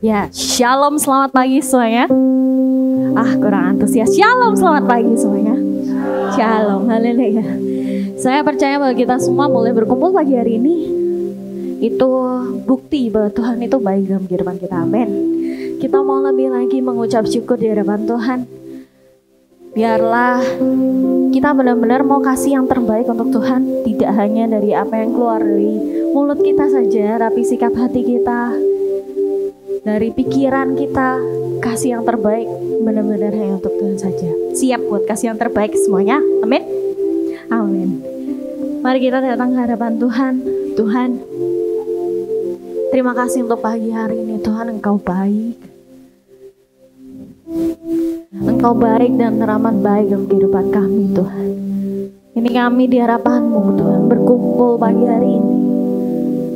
Ya, shalom, selamat pagi semuanya. Kurang antusias. Shalom, selamat pagi semuanya. Shalom, haleluya. Saya percaya bahwa kita semua boleh berkumpul pagi hari ini. Itu bukti bahwa Tuhan itu baik dalam kehidupan kita. Amin. Kita mau lebih lagi mengucap syukur di hadapan Tuhan. Biarlah kita benar-benar mau kasih yang terbaik untuk Tuhan. Tidak hanya dari apa yang keluar dari mulut kita saja, tapi sikap hati kita, dari pikiran kita, kasih yang terbaik benar-benar hanya untuk Tuhan saja. Siap buat kasih yang terbaik semuanya? Amin. Amin. Mari kita datang ke hadapan Tuhan. Tuhan, terima kasih untuk pagi hari ini. Tuhan, Engkau baik. Engkau baik dan teramat baik dalam kehidupan kami, Tuhan. Ini kami di hadapan-Mu, Tuhan, berkumpul pagi hari ini.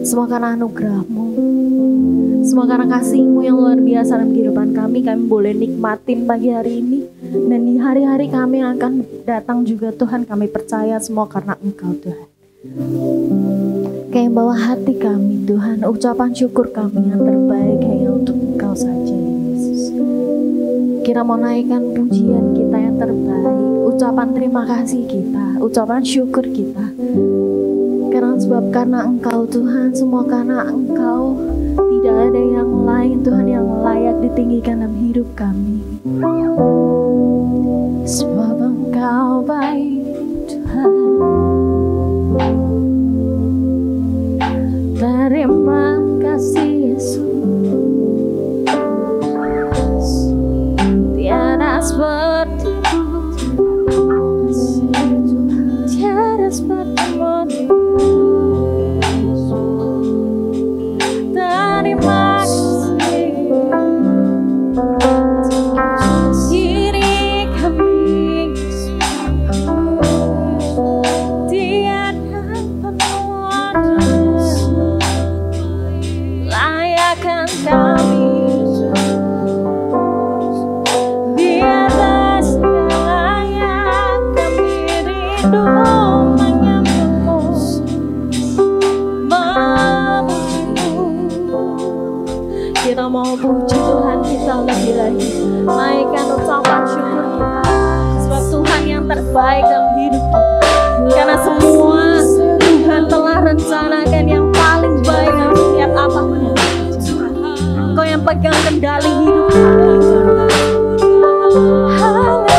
Semua karena anugerah-Mu, semua karena kasih-Mu yang luar biasa dalam kehidupan kami. Kami boleh nikmatin pagi hari ini. Dan di hari-hari kami yang akan datang juga, Tuhan, kami percaya semua karena Engkau, Tuhan. Kayak bawa hati kami, Tuhan, ucapan syukur kami yang terbaik hanya untuk Engkau saja, Yesus. Kita mau naikkan pujian kita yang terbaik, ucapan terima kasih kita, ucapan syukur kita. Karena Engkau, Tuhan, semua karena Engkau. Tidak ada yang lain, Tuhan, yang layak ditinggikan dalam hidup kami. Sebab Engkau baik, Tuhan. Terima kasih, Yesus. Tiada seperti-Mu, tiada seperti-Mu. Terima kasih. Diri kami tiada penuh, layakkan kami di atas segalanya. Kami rindu menyembah-Mu, memuji-Mu. Kita mau puji Tuhan kita lebih lagi, naikkan ucapan syukur kita, sebab Tuhan yang terbaik dalam hidup kita. Karena semua Tuhan telah rencanakan yang paling baik dalam setiap apapun yang terjadi. Engkau yang pegang kendali hidup kami. Haleluya.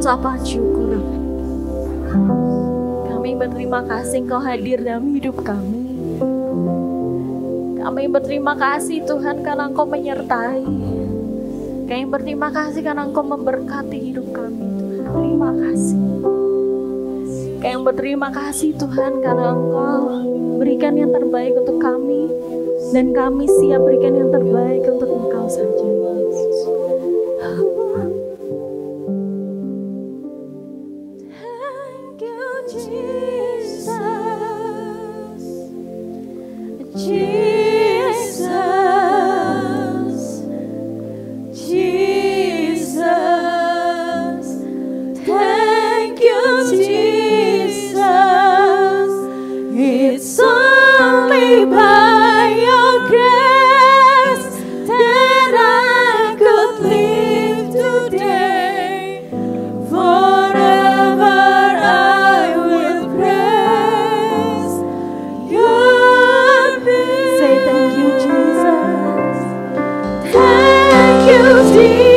ucapan syukur. Kami berterima kasih Engkau hadir dalam hidup kami. Kami berterima kasih Tuhan karena Engkau menyertai. Kami berterima kasih karena Engkau memberkati hidup kami Tuhan. Terima kasih. Kami berterima kasih Tuhan karena Engkau berikan yang terbaik untuk kami. Dan kami siap berikan yang terbaik untuk Engkau saja Yesus. Thank you Jesus. It's only by your grace that I could live today. Forever I will praise your name. Say thank you, Jesus. Thank you, Jesus.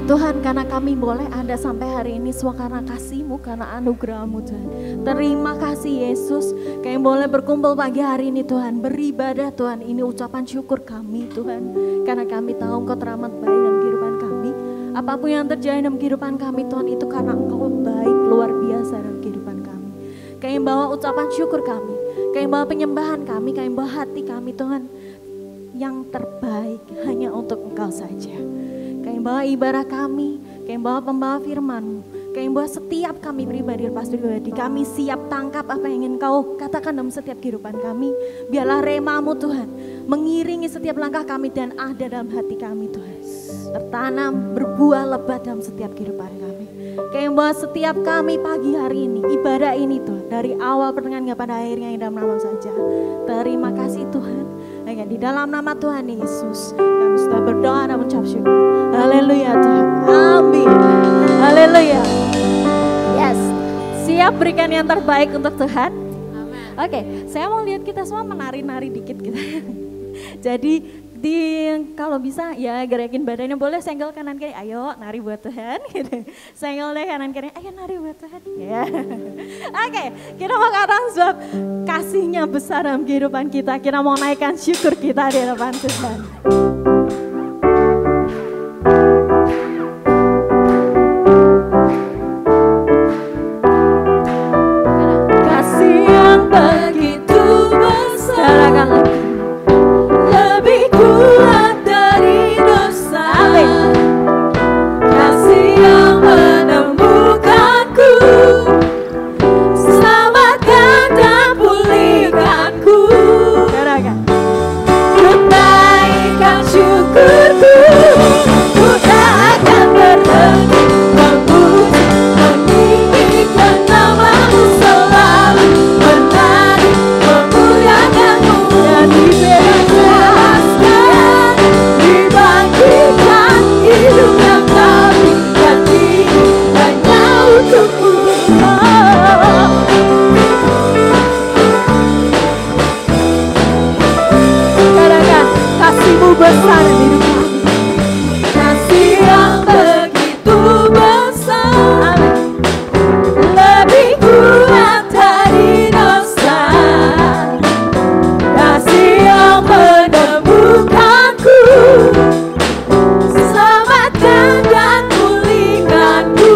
Tuhan, karena kami boleh ada sampai hari ini semua karena kasih-Mu, karena anugerah-Mu Tuhan. Terima kasih Yesus, kami boleh berkumpul pagi hari ini Tuhan, beribadah Tuhan. Ini ucapan syukur kami Tuhan, karena kami tahu Engkau teramat baik dalam kehidupan kami. Apapun yang terjadi dalam kehidupan kami Tuhan, itu karena Engkau baik luar biasa dalam kehidupan kami. Kami bawa ucapan syukur kami, kami bawa penyembahan kami bawa hati kami Tuhan. Yang terbaik hanya untuk Engkau saja. Kami bawa ibadah kami bawa pembawa firman-Mu, kami bawa setiap kami pribadi, lepas pribadi, kami siap tangkap apa yang ingin Kau katakan dalam setiap kehidupan kami. Biarlah rema-Mu Tuhan mengiringi setiap langkah kami dan ada dalam hati kami Tuhan. Tertanam, berbuah lebat dalam setiap kehidupan kami. Kami bawa setiap kami pagi hari ini, ibadah ini Tuhan, dari awal pertengahan hingga pada akhirnya yang dalam nama saja. Terima kasih Tuhan. Hanya di dalam nama Tuhan Yesus kami sudah berdoa dan mengucap syukur. Haleluya Tuhan. Amin. Haleluya. Yes. Siap berikan yang terbaik untuk Tuhan. Oke, saya mau lihat kita semua menari-nari dikit gitu. Jadi Kalau bisa ya gerakin badannya, boleh senggol kanan kiri, ayo nari buat Tuhan gitu. Senggol deh kanan kiri, ayo nari buat Tuhan ya. Oke, kita mau ke atas sebab kasihnya besar dalam kehidupan kita. Kita mau naikkan syukur kita di depan Tuhan. Kasih yang begitu besar akan lebih kuat dari dosa. Kasih yang menemukanku, selamatkan dan pulihkanku. Ku naikkan syukurku, ku tak akan berhenti memuji, meninggikan namamu selalu, menari, memuliakanmu dan dibebaskan, dibangkitkan, hidup yang kami ganti hanya untukmu. Katakan kasihmu besar di hidup kami. Kasih yang begitu besar, lebih kuat dari dosa. Kasih yang menemukanku, selamatkan dan pulihkanku.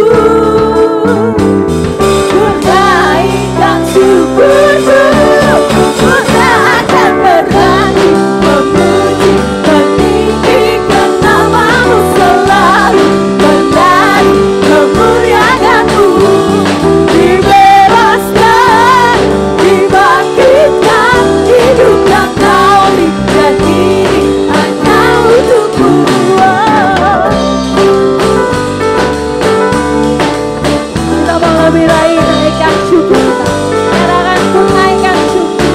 Ku naikkan syukurku, ku tak akan berhenti memuji, meninggikan namamu selalu, menari, memuliakanmu. Dibebaskan, dibangkitkan, hidup yang kau beri dan kini hanya untukmu. Kita mau lebih lagi naikkan syukur kita. Katakan ku naikkan syukur.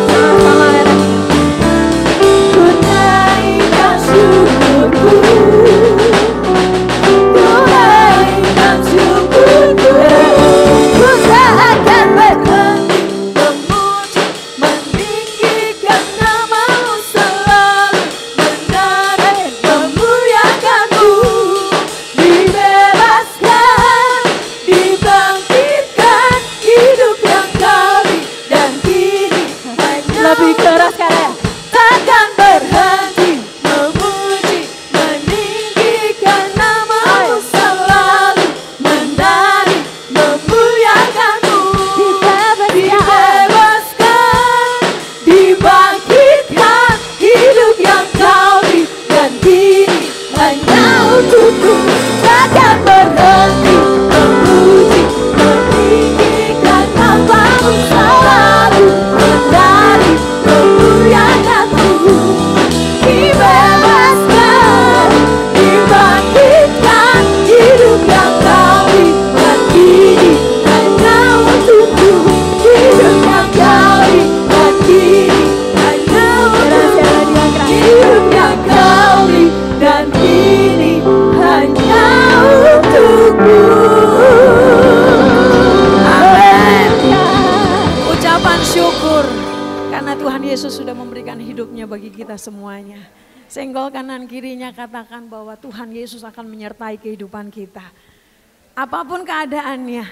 Sama-sama ya. Ku naikkan syukurku, ku naikkan syukurku, ku tak akan berhenti memuji, meninggikan namamu selalu, menari, memuliakanmu. Dibebaskan, dibangkitkan, hidup yang kau beri dan kini hanya lebih keras karya. Takkan berhenti memuji, meninggikan namamu selalu, menari, memuliakanmu. Dibebaskan, dibangkitkan, hidup yang kau beri dan kini hanya untukku. Takkan berhenti memuji, meninggikan namamu selalu, menari, memuliakanmu. Dibebaskan, dibangkitkan, hidup yang kau beri dan kini hanya untukku. Hidup yang kau beri dan kini hanya untukku. Hidup yang kau beri dan kini hanya untukmu. Amin. Ucapan syukur karena Tuhan Yesus sudah memberikan hidupnya bagi kita semuanya. Senggol kanan kirinya, katakan bahwa Tuhan Yesus akan menyertai kehidupan kita. Apapun keadaannya,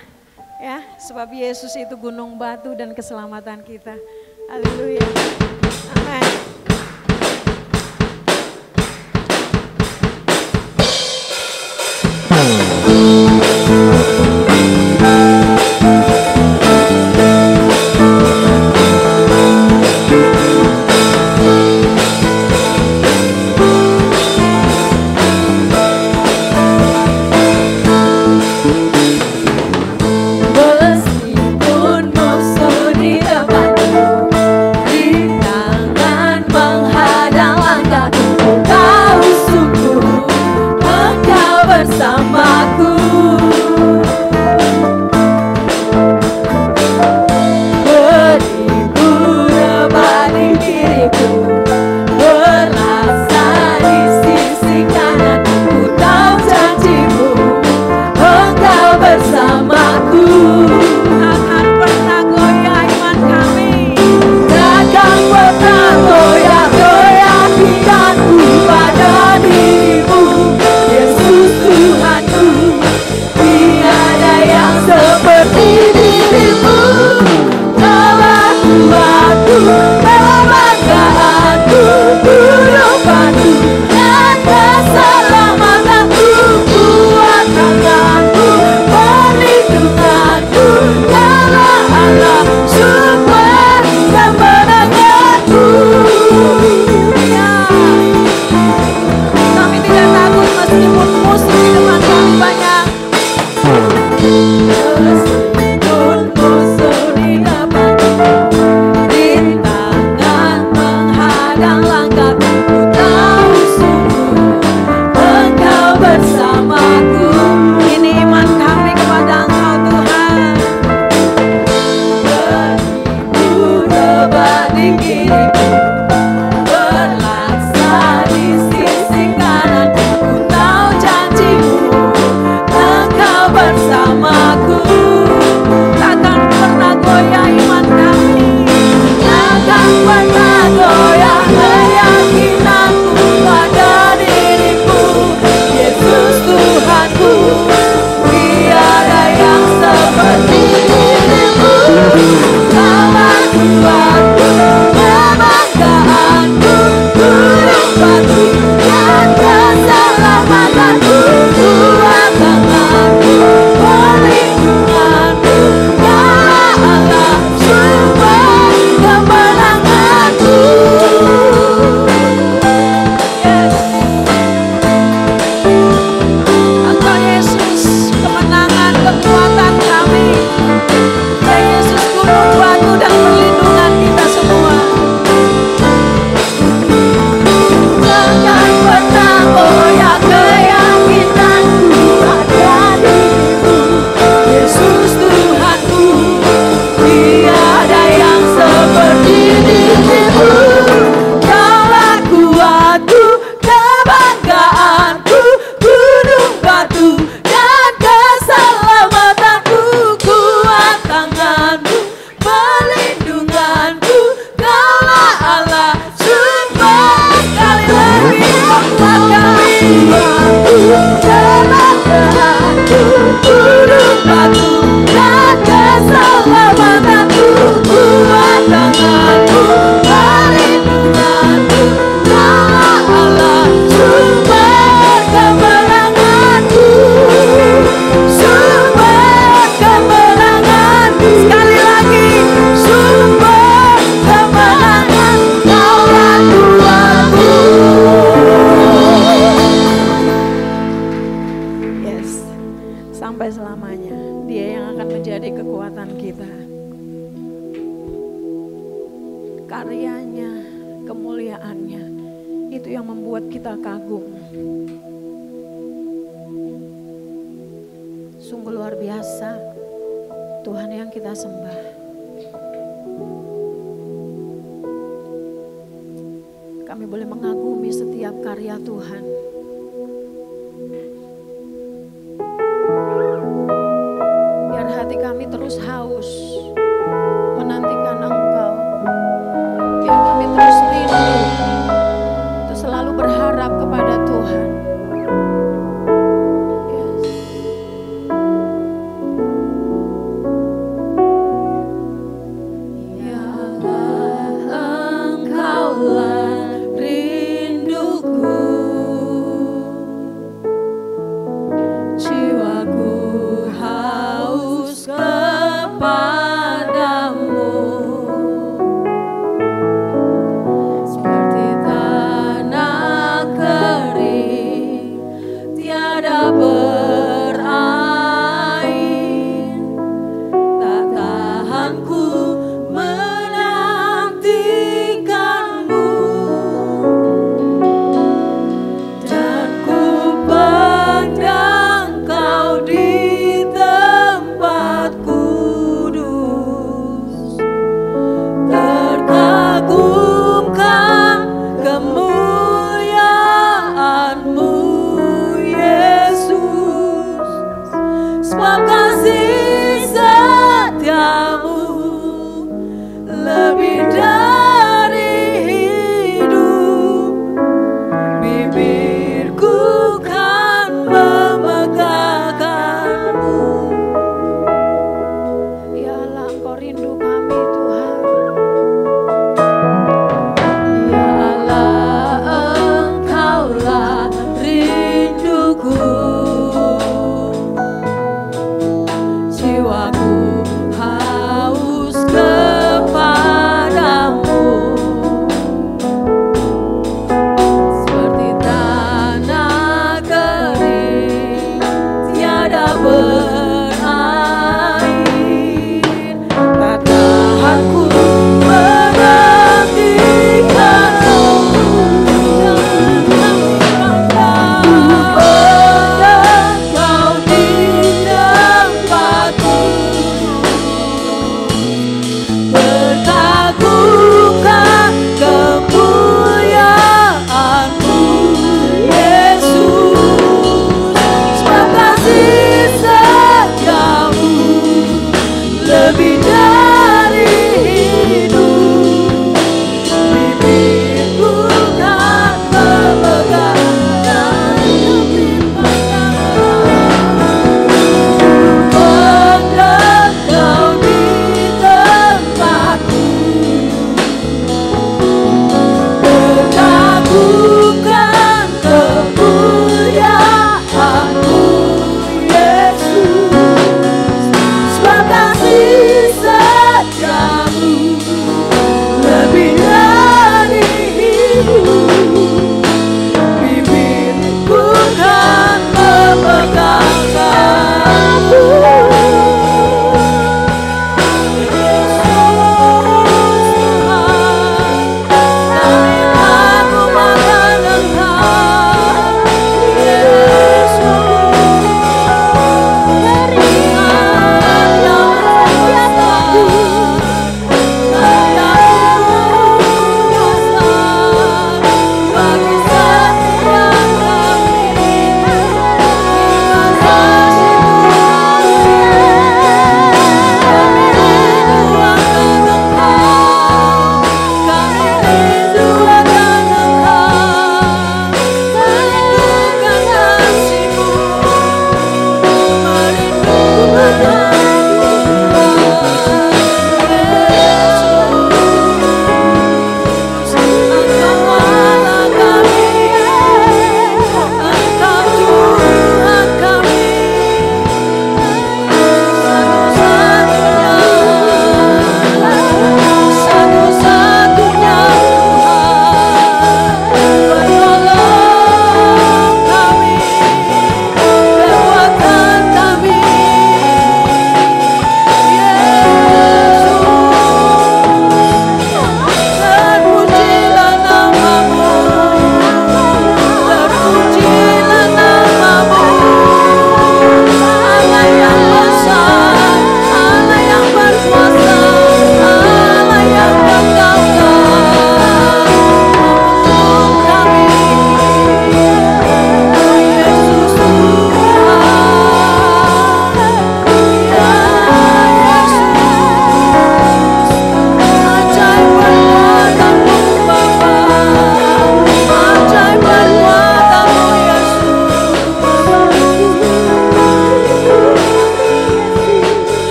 ya, sebab Yesus itu gunung batu dan keselamatan kita. Haleluya. Amin. Meskipun musuh di depanku, di tangan karyanya, kemuliaannya, itu yang membuat kita kagum. Sungguh luar biasa Tuhan yang kita sembah. Kami boleh mengagumi setiap karya Tuhan. Biar hati kami terus haus menantikan Engkau. Biar kami terus rindu untuk selalu berharap kepada Tuhan. Engkaulah rinduku.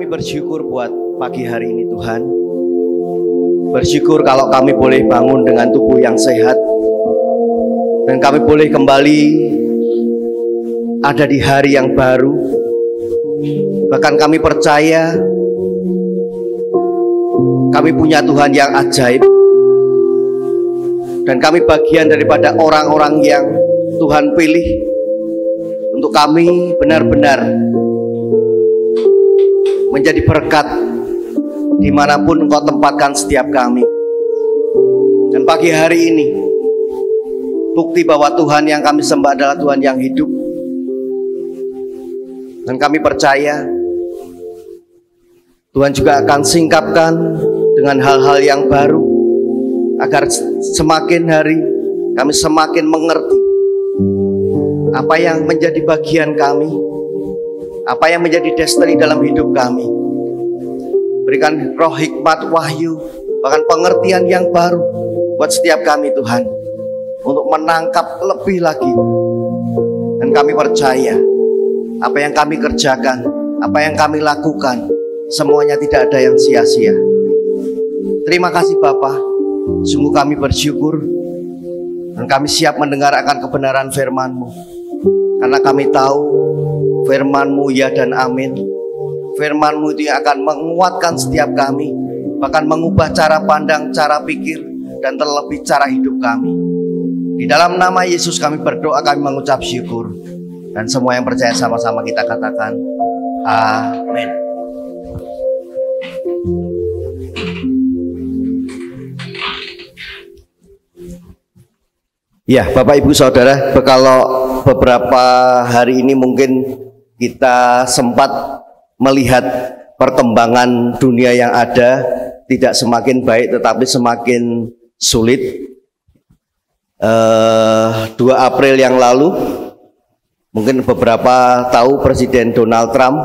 Kami bersyukur buat pagi hari ini Tuhan. Bersyukur kalau kami boleh bangun dengan tubuh yang sehat. Dan kami boleh kembali ada di hari yang baru. Bahkan kami percaya kami punya Tuhan yang ajaib. Dan kami bagian daripada orang-orang yang Tuhan pilih untuk kami benar-benar menjadi berkat dimanapun Engkau tempatkan setiap kami. Dan pagi hari ini bukti bahwa Tuhan yang kami sembah adalah Tuhan yang hidup. Dan kami percaya Tuhan juga akan singkapkan dengan hal-hal yang baru, agar semakin hari kami semakin mengerti apa yang menjadi bagian kami, apa yang menjadi destiny dalam hidup kami. Berikan roh hikmat, wahyu, bahkan pengertian yang baru buat setiap kami Tuhan, untuk menangkap lebih lagi. Dan kami percaya apa yang kami kerjakan, apa yang kami lakukan, semuanya tidak ada yang sia-sia. Terima kasih Bapa, sungguh kami bersyukur. Dan kami siap mendengar akan kebenaran firman-Mu, karena kami tahu firman-Mu ya dan amin. Firman-Mu itu yang akan menguatkan setiap kami, bahkan mengubah cara pandang, cara pikir, dan terlebih cara hidup kami. Di dalam nama Yesus kami berdoa, kami mengucap syukur. Dan semua yang percaya sama-sama kita katakan amin. Ya, Bapak Ibu Saudara, kalau beberapa hari ini mungkin kita sempat melihat perkembangan dunia yang ada tidak semakin baik tetapi semakin sulit. 2 April yang lalu mungkin beberapa tahu Presiden Donald Trump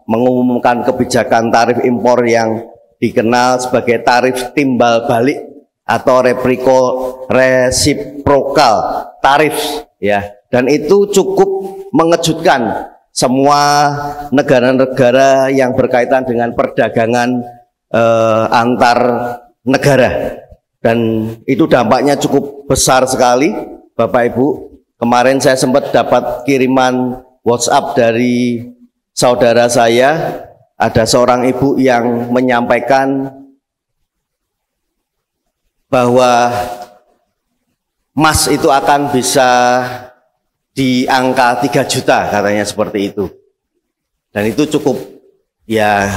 mengumumkan kebijakan tarif impor yang dikenal sebagai tarif timbal balik atau reciprocal tarif ya. Dan itu cukup mengejutkan semua negara-negara yang berkaitan dengan perdagangan antar negara. Dan itu dampaknya cukup besar sekali Bapak Ibu. Kemarin saya sempat dapat kiriman WhatsApp dari saudara saya. Ada seorang ibu yang menyampaikan bahwa emas itu akan bisa di angka 3 juta katanya, seperti itu. Dan itu cukup, ya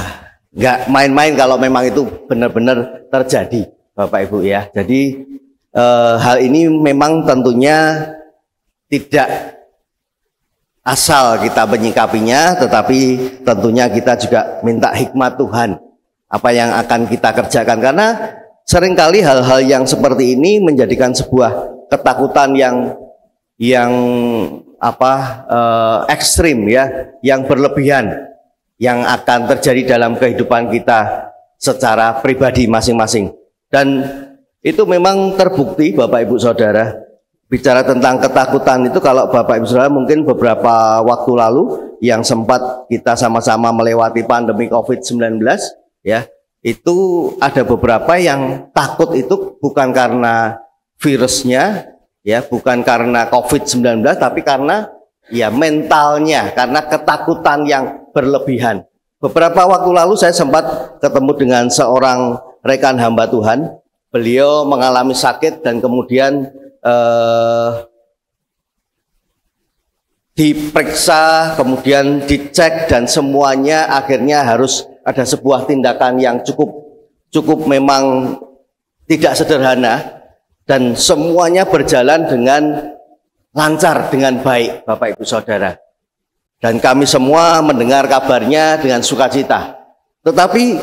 nggak main-main kalau memang itu benar-benar terjadi Bapak Ibu ya. Jadi hal ini memang tentunya tidak asal kita menyikapinya, tetapi tentunya kita juga minta hikmat Tuhan apa yang akan kita kerjakan. Karena seringkali hal-hal yang seperti ini menjadikan sebuah ketakutan yang ekstrim ya, yang berlebihan, yang akan terjadi dalam kehidupan kita secara pribadi masing-masing. Dan itu memang terbukti Bapak Ibu Saudara. Bicara tentang ketakutan itu, kalau Bapak Ibu Saudara mungkin beberapa waktu lalu yang sempat kita sama-sama melewati pandemi COVID-19 ya, itu ada beberapa yang takut itu bukan karena virusnya ya, bukan karena COVID-19, tapi karena ya mentalnya, karena ketakutan yang berlebihan. Beberapa waktu lalu saya sempat ketemu dengan seorang rekan hamba Tuhan. Beliau mengalami sakit dan kemudian diperiksa, kemudian dicek, dan semuanya akhirnya harus ada sebuah tindakan yang cukup memang tidak sederhana. Dan semuanya berjalan dengan lancar, dengan baik Bapak Ibu Saudara. Dan kami semua mendengar kabarnya dengan sukacita. Tetapi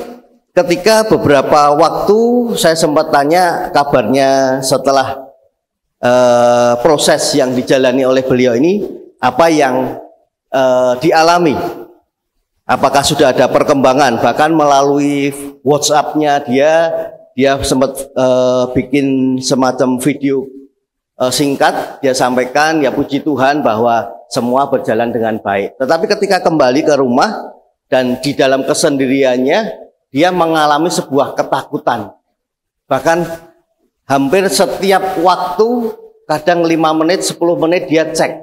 ketika beberapa waktu saya sempat tanya kabarnya setelah proses yang dijalani oleh beliau ini, apa yang dialami, apakah sudah ada perkembangan. Bahkan melalui WhatsApp-nya dia sempat bikin semacam video singkat. Dia sampaikan, ya puji Tuhan bahwa semua berjalan dengan baik. Tetapi ketika kembali ke rumah, dan di dalam kesendiriannya dia mengalami sebuah ketakutan. Bahkan hampir setiap waktu, kadang 5 menit, 10 menit dia cek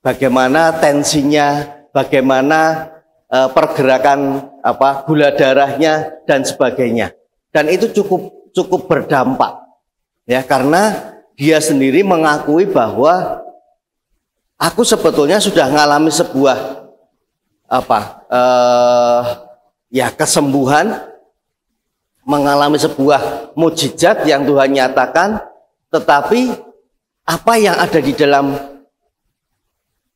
bagaimana tensinya, bagaimana pergerakan gula darahnya dan sebagainya. Dan itu cukup berdampak, ya, karena dia sendiri mengakui bahwa aku sebetulnya sudah mengalami sebuah kesembuhan, mengalami sebuah mukjizat yang Tuhan nyatakan, tetapi apa yang ada di dalam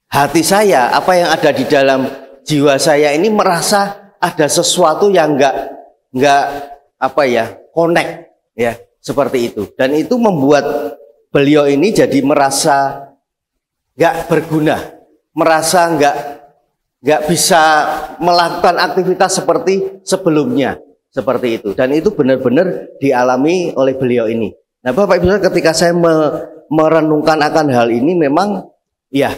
hati saya, apa yang ada di dalam jiwa saya ini merasa ada sesuatu yang enggak connect, ya, seperti itu. Dan itu membuat beliau ini jadi merasa enggak berguna, merasa enggak bisa melakukan aktivitas seperti sebelumnya, seperti itu. Dan itu benar-benar dialami oleh beliau ini. Nah, Bapak Ibu, ketika saya merenungkan akan hal ini, memang ya,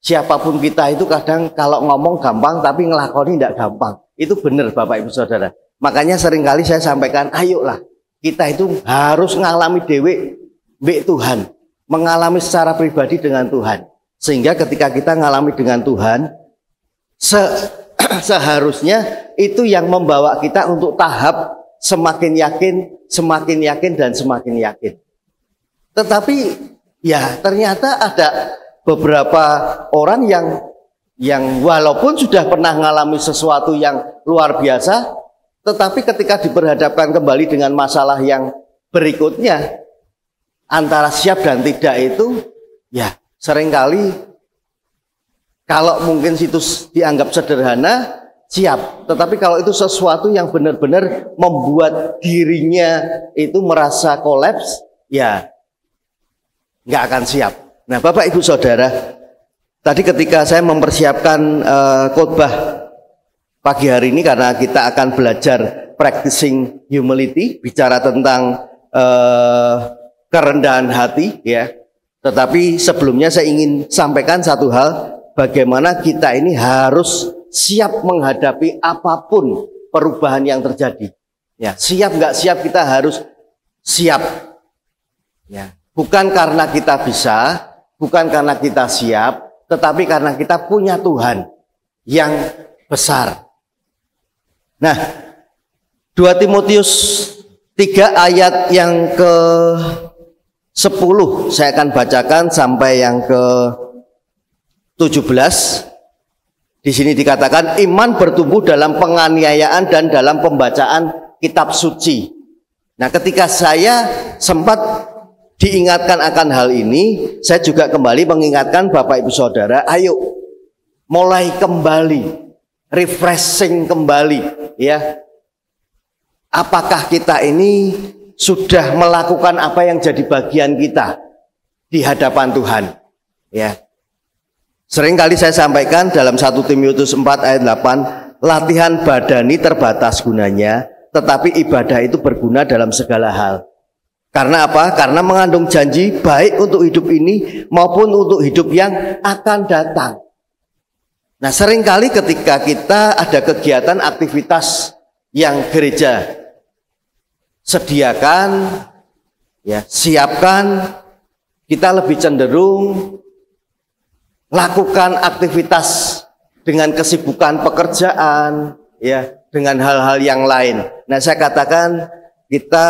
siapapun kita itu kadang kalau ngomong gampang tapi ngelakoni tidak gampang. Itu benar, Bapak Ibu Saudara. Makanya seringkali saya sampaikan, ayolah kita itu harus ngalami dewe mbek Tuhan, mengalami secara pribadi dengan Tuhan. Sehingga ketika kita ngalami dengan Tuhan, seharusnya itu yang membawa kita untuk tahap semakin yakin dan semakin yakin. Tetapi ya ternyata ada beberapa orang yang walaupun sudah pernah mengalami sesuatu yang luar biasa, tetapi ketika diperhadapkan kembali dengan masalah yang berikutnya, antara siap dan tidak itu, ya seringkali kalau mungkin itu dianggap sederhana, siap. Tetapi kalau itu sesuatu yang benar-benar membuat dirinya itu merasa kolaps, ya nggak akan siap. Nah, Bapak Ibu Saudara, tadi ketika saya mempersiapkan khotbah pagi hari ini, karena kita akan belajar practicing humility, bicara tentang kerendahan hati, ya. Tetapi sebelumnya saya ingin sampaikan satu hal, bagaimana kita ini harus siap menghadapi apapun perubahan yang terjadi. Ya, siap nggak siap, kita harus siap. Ya, bukan karena kita bisa, bukan karena kita siap, tetapi karena kita punya Tuhan yang besar. Nah, 2 Timotius 3 ayat yang ke-10 saya akan bacakan sampai yang ke-17. Di sini dikatakan iman bertumbuh dalam penganiayaan dan dalam pembacaan kitab suci. Nah, ketika saya sempat diingatkan akan hal ini, saya juga kembali mengingatkan Bapak Ibu Saudara, ayo mulai kembali, refreshing kembali, ya. Apakah kita ini sudah melakukan apa yang jadi bagian kita di hadapan Tuhan, ya. Sering kali saya sampaikan dalam 1 Timotius 4 ayat 8, latihan badani terbatas gunanya, tetapi ibadah itu berguna dalam segala hal. Karena apa? Karena mengandung janji baik untuk hidup ini maupun untuk hidup yang akan datang. Nah, seringkali ketika kita ada kegiatan aktivitas yang gereja sediakan, ya, siapkan, kita lebih cenderung lakukan aktivitas dengan kesibukan pekerjaan, ya, dengan hal-hal yang lain. Nah, saya katakan kita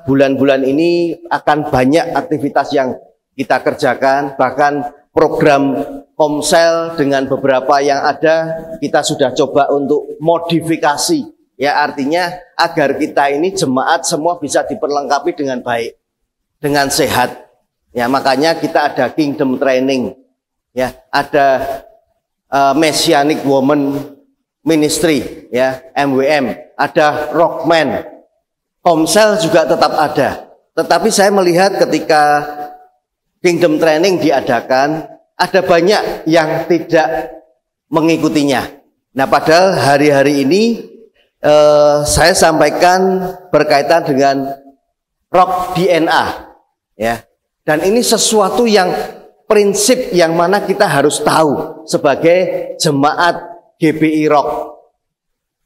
bulan-bulan ini akan banyak aktivitas yang kita kerjakan, bahkan program Komsel dengan beberapa yang ada kita sudah coba untuk modifikasi, ya, artinya agar kita ini jemaat semua bisa diperlengkapi dengan baik, dengan sehat. Ya, makanya kita ada Kingdom Training, ya, ada Messianic Woman Ministry, ya, MWM, ada Rockman. Komsel juga tetap ada. Tetapi saya melihat ketika Kingdom Training diadakan, ada banyak yang tidak mengikutinya. Nah, padahal hari-hari ini saya sampaikan berkaitan dengan Rock DNA, ya. Dan ini sesuatu yang prinsip yang mana kita harus tahu sebagai jemaat GBI Rock.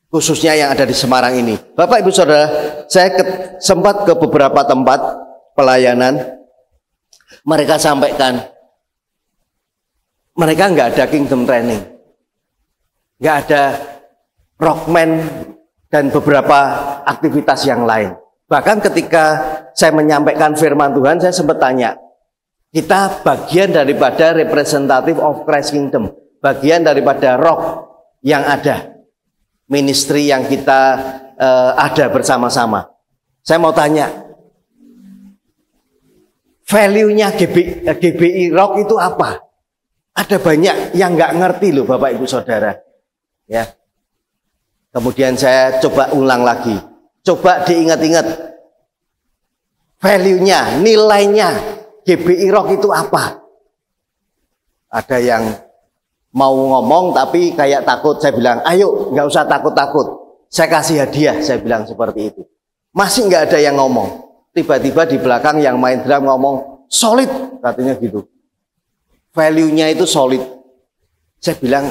khususnya yang ada di Semarang ini. Bapak Ibu Saudara, saya sempat ke beberapa tempat pelayanan. Mereka sampaikan, mereka nggak ada kingdom training, nggak ada rockman dan beberapa aktivitas yang lain. Bahkan ketika saya menyampaikan firman Tuhan, saya sempat tanya, kita bagian daripada representative of Christ Kingdom, bagian daripada rock yang ada, ministry yang kita ada bersama-sama. Saya mau tanya, value-nya GBI Rock itu apa? Ada banyak yang nggak ngerti loh Bapak Ibu Saudara. Ya. Kemudian saya coba ulang lagi. Coba diingat-ingat. Value-nya, nilainya GBI Rock itu apa? Ada yang mau ngomong tapi kayak takut. Saya bilang, ayo nggak usah takut-takut. Saya kasih hadiah, saya bilang seperti itu. Masih nggak ada yang ngomong. Tiba-tiba di belakang yang main drum ngomong, solid, katanya gitu. Value-nya itu solid. Saya bilang,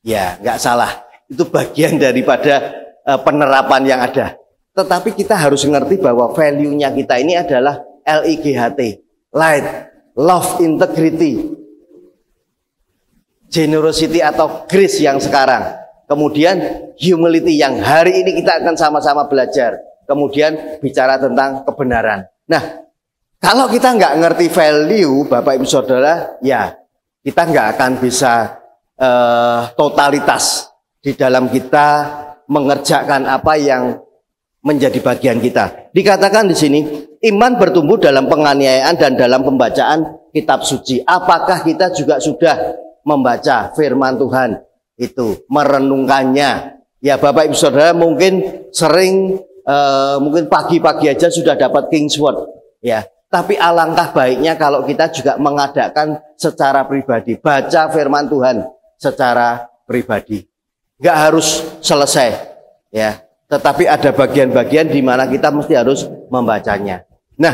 ya nggak salah. Itu bagian daripada penerapan yang ada. Tetapi kita harus mengerti bahwa value-nya kita ini adalah LIGHT. Light, Love, Integrity, Generosity atau Grace yang sekarang. Kemudian Humility yang hari ini kita akan sama-sama belajar. Kemudian bicara tentang kebenaran. Nah, kalau kita nggak ngerti value, Bapak Ibu Saudara, ya kita nggak akan bisa totalitas di dalam kita mengerjakan apa yang menjadi bagian kita. Dikatakan di sini, iman bertumbuh dalam penganiayaan dan dalam pembacaan kitab suci. Apakah kita juga sudah membaca firman Tuhan itu, merenungkannya? Ya Bapak Ibu Saudara mungkin sering mungkin pagi-pagi aja sudah dapat King's Word, ya. Tapi alangkah baiknya kalau kita juga mengadakan secara pribadi, baca firman Tuhan secara pribadi. Nggak harus selesai, ya. Tetapi ada bagian-bagian di mana kita mesti harus membacanya. Nah,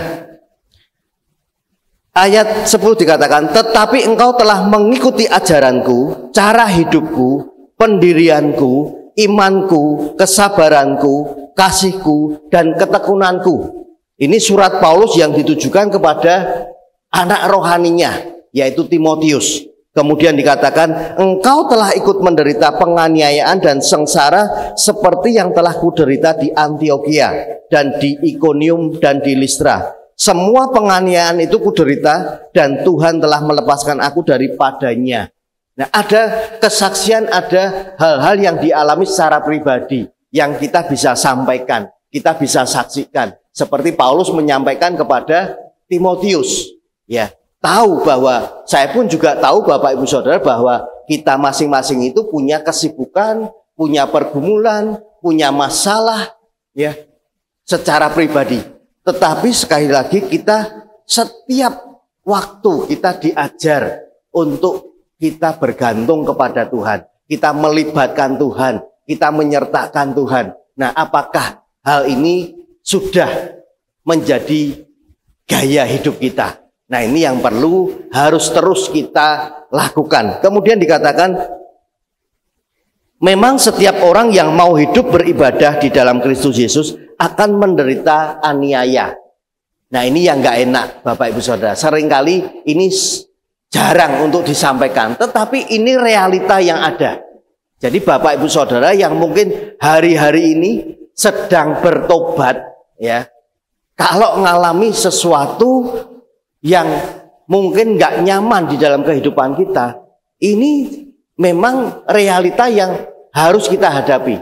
ayat 10 dikatakan, tetapi engkau telah mengikuti ajaranku, cara hidupku, pendirianku, imanku, kesabaranku, kasihku, dan ketekunanku. Ini surat Paulus yang ditujukan kepada anak rohaninya, yaitu Timotius. Kemudian dikatakan, engkau telah ikut menderita penganiayaan dan sengsara seperti yang telah kuderita di Antiokhia dan di Ikonium dan di Listra. Semua penganiayaan itu kuderita dan Tuhan telah melepaskan aku daripadanya. Nah, ada kesaksian, ada hal-hal yang dialami secara pribadi yang kita bisa sampaikan, kita bisa saksikan. Seperti Paulus menyampaikan kepada Timotius, ya, tahu bahwa saya pun juga tahu Bapak Ibu Saudara bahwa kita masing-masing itu punya kesibukan, punya pergumulan, punya masalah, ya, secara pribadi. Tetapi sekali lagi kita setiap waktu kita diajar untuk kita bergantung kepada Tuhan, kita melibatkan Tuhan, kita menyertakan Tuhan. Nah, apakah hal ini sudah menjadi gaya hidup kita? Nah, ini yang perlu harus terus kita lakukan. Kemudian dikatakan, memang setiap orang yang mau hidup beribadah di dalam Kristus Yesus akan menderita aniaya. Nah, ini yang nggak enak Bapak Ibu Saudara. Seringkali ini jarang untuk disampaikan, tetapi ini realita yang ada. Jadi Bapak Ibu Saudara yang mungkin hari-hari ini sedang bertobat, ya, kalau mengalami sesuatu yang mungkin nggak nyaman di dalam kehidupan kita, ini memang realita yang harus kita hadapi.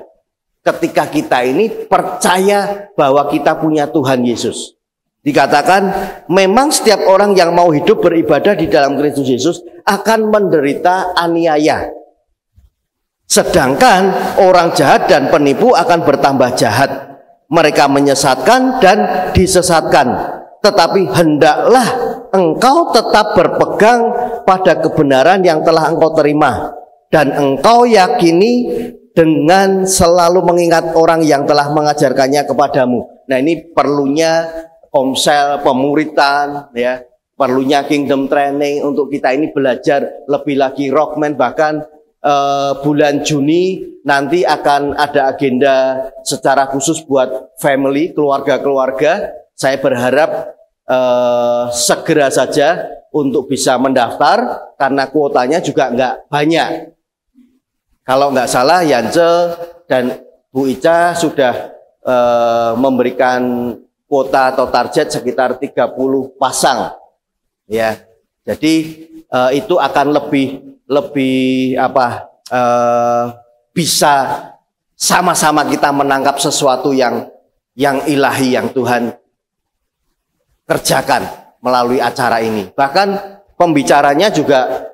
Ketika kita ini percaya bahwa kita punya Tuhan Yesus. Dikatakan, memang setiap orang yang mau hidup beribadah di dalam Kristus Yesus akan menderita aniaya. Sedangkan orang jahat dan penipu akan bertambah jahat. Mereka menyesatkan dan disesatkan. Tetapi hendaklah engkau tetap berpegang pada kebenaran yang telah engkau terima. Dan engkau yakini dengan selalu mengingat orang yang telah mengajarkannya kepadamu. Nah, ini perlunya komsel, pemuritan, ya, perlunya kingdom training untuk kita ini belajar lebih lagi rockman, bahkan bulan Juni nanti akan ada agenda secara khusus buat family, keluarga-keluarga. Saya berharap segera saja untuk bisa mendaftar karena kuotanya juga nggak banyak. Kalau nggak salah Yance dan Bu Ica sudah memberikan kuota atau target sekitar 30 pasang. Ya, jadi itu akan lebih bisa sama-sama kita menangkap sesuatu yang ilahi yang Tuhan kerjakan melalui acara ini. Bahkan pembicaranya juga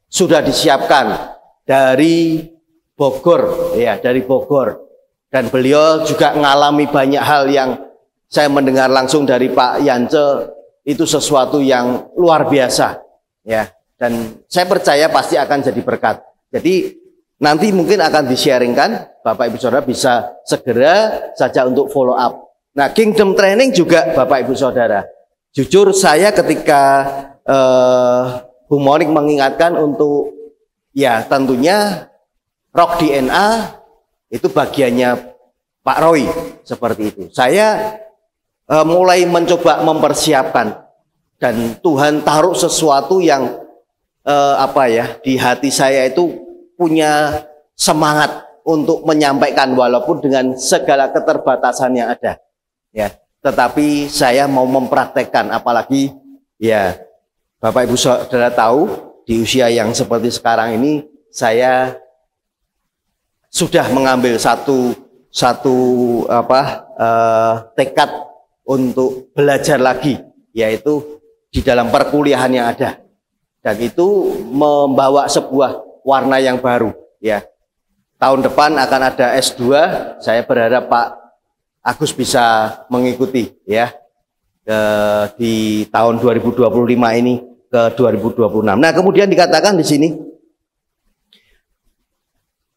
sudah disiapkan dari Bogor, ya, dari Bogor. Dan beliau juga mengalami banyak hal yang saya mendengar langsung dari Pak Yance, itu sesuatu yang luar biasa, ya. Dan saya percaya pasti akan jadi berkat. Jadi nanti mungkin akan di-sharingkan, Bapak Ibu Saudara bisa segera saja untuk follow up. Nah, Kingdom Training juga Bapak Ibu Saudara. Jujur saya ketika Bu Monik mengingatkan untuk, ya tentunya Rock DNA itu bagiannya Pak Roy, seperti itu. Saya mulai mencoba mempersiapkan, dan Tuhan taruh sesuatu yang di hati saya itu punya semangat untuk menyampaikan walaupun dengan segala keterbatasan yang ada, ya. Tetapi saya mau mempraktekkan, apalagi ya Bapak Ibu Saudara tahu di usia yang seperti sekarang ini saya sudah mengambil satu tekad untuk belajar lagi, yaitu di dalam perkuliahan yang ada. Dan itu membawa sebuah warna yang baru, ya. Tahun depan akan ada S2, saya berharap Pak Agus bisa mengikuti, ya, di tahun 2025 ini ke 2026. Nah, kemudian dikatakan di sini,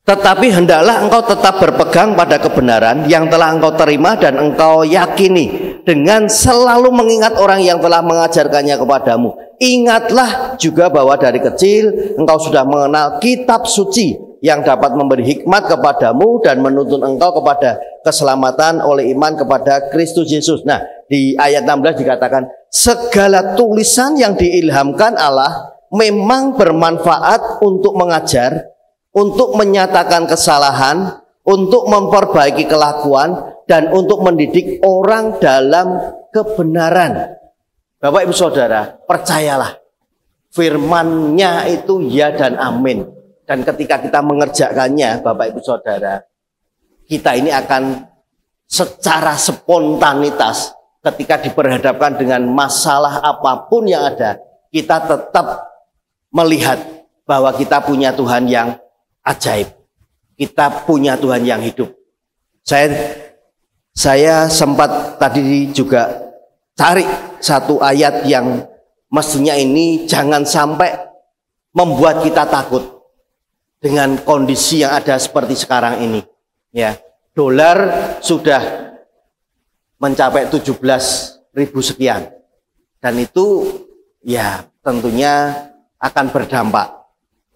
tetapi hendaklah engkau tetap berpegang pada kebenaran yang telah engkau terima dan engkau yakini, dengan selalu mengingat orang yang telah mengajarkannya kepadamu. Ingatlah juga bahwa dari kecil engkau sudah mengenal kitab suci yang dapat memberi hikmat kepadamu dan menuntun engkau kepada keselamatan oleh iman kepada Kristus Yesus. Nah, di ayat 16 dikatakan, segala tulisan yang diilhamkan Allah memang bermanfaat untuk mengajar, untuk menyatakan kesalahan, untuk memperbaiki kelakuan, dan untuk mendidik orang dalam kebenaran. Bapak Ibu Saudara, percayalah, firman-Nya itu ya dan amin. Dan ketika kita mengerjakannya, Bapak Ibu Saudara, kita ini akan secara spontanitas ketika diperhadapkan dengan masalah apapun yang ada, kita tetap melihat bahwa kita punya Tuhan yang ajaib. Kita punya Tuhan yang hidup. Saya sempat tadi juga cari satu ayat yang mestinya ini jangan sampai membuat kita takut dengan kondisi yang ada seperti sekarang ini. Ya, dolar sudah mencapai 17.000 sekian. Dan itu ya tentunya akan berdampak.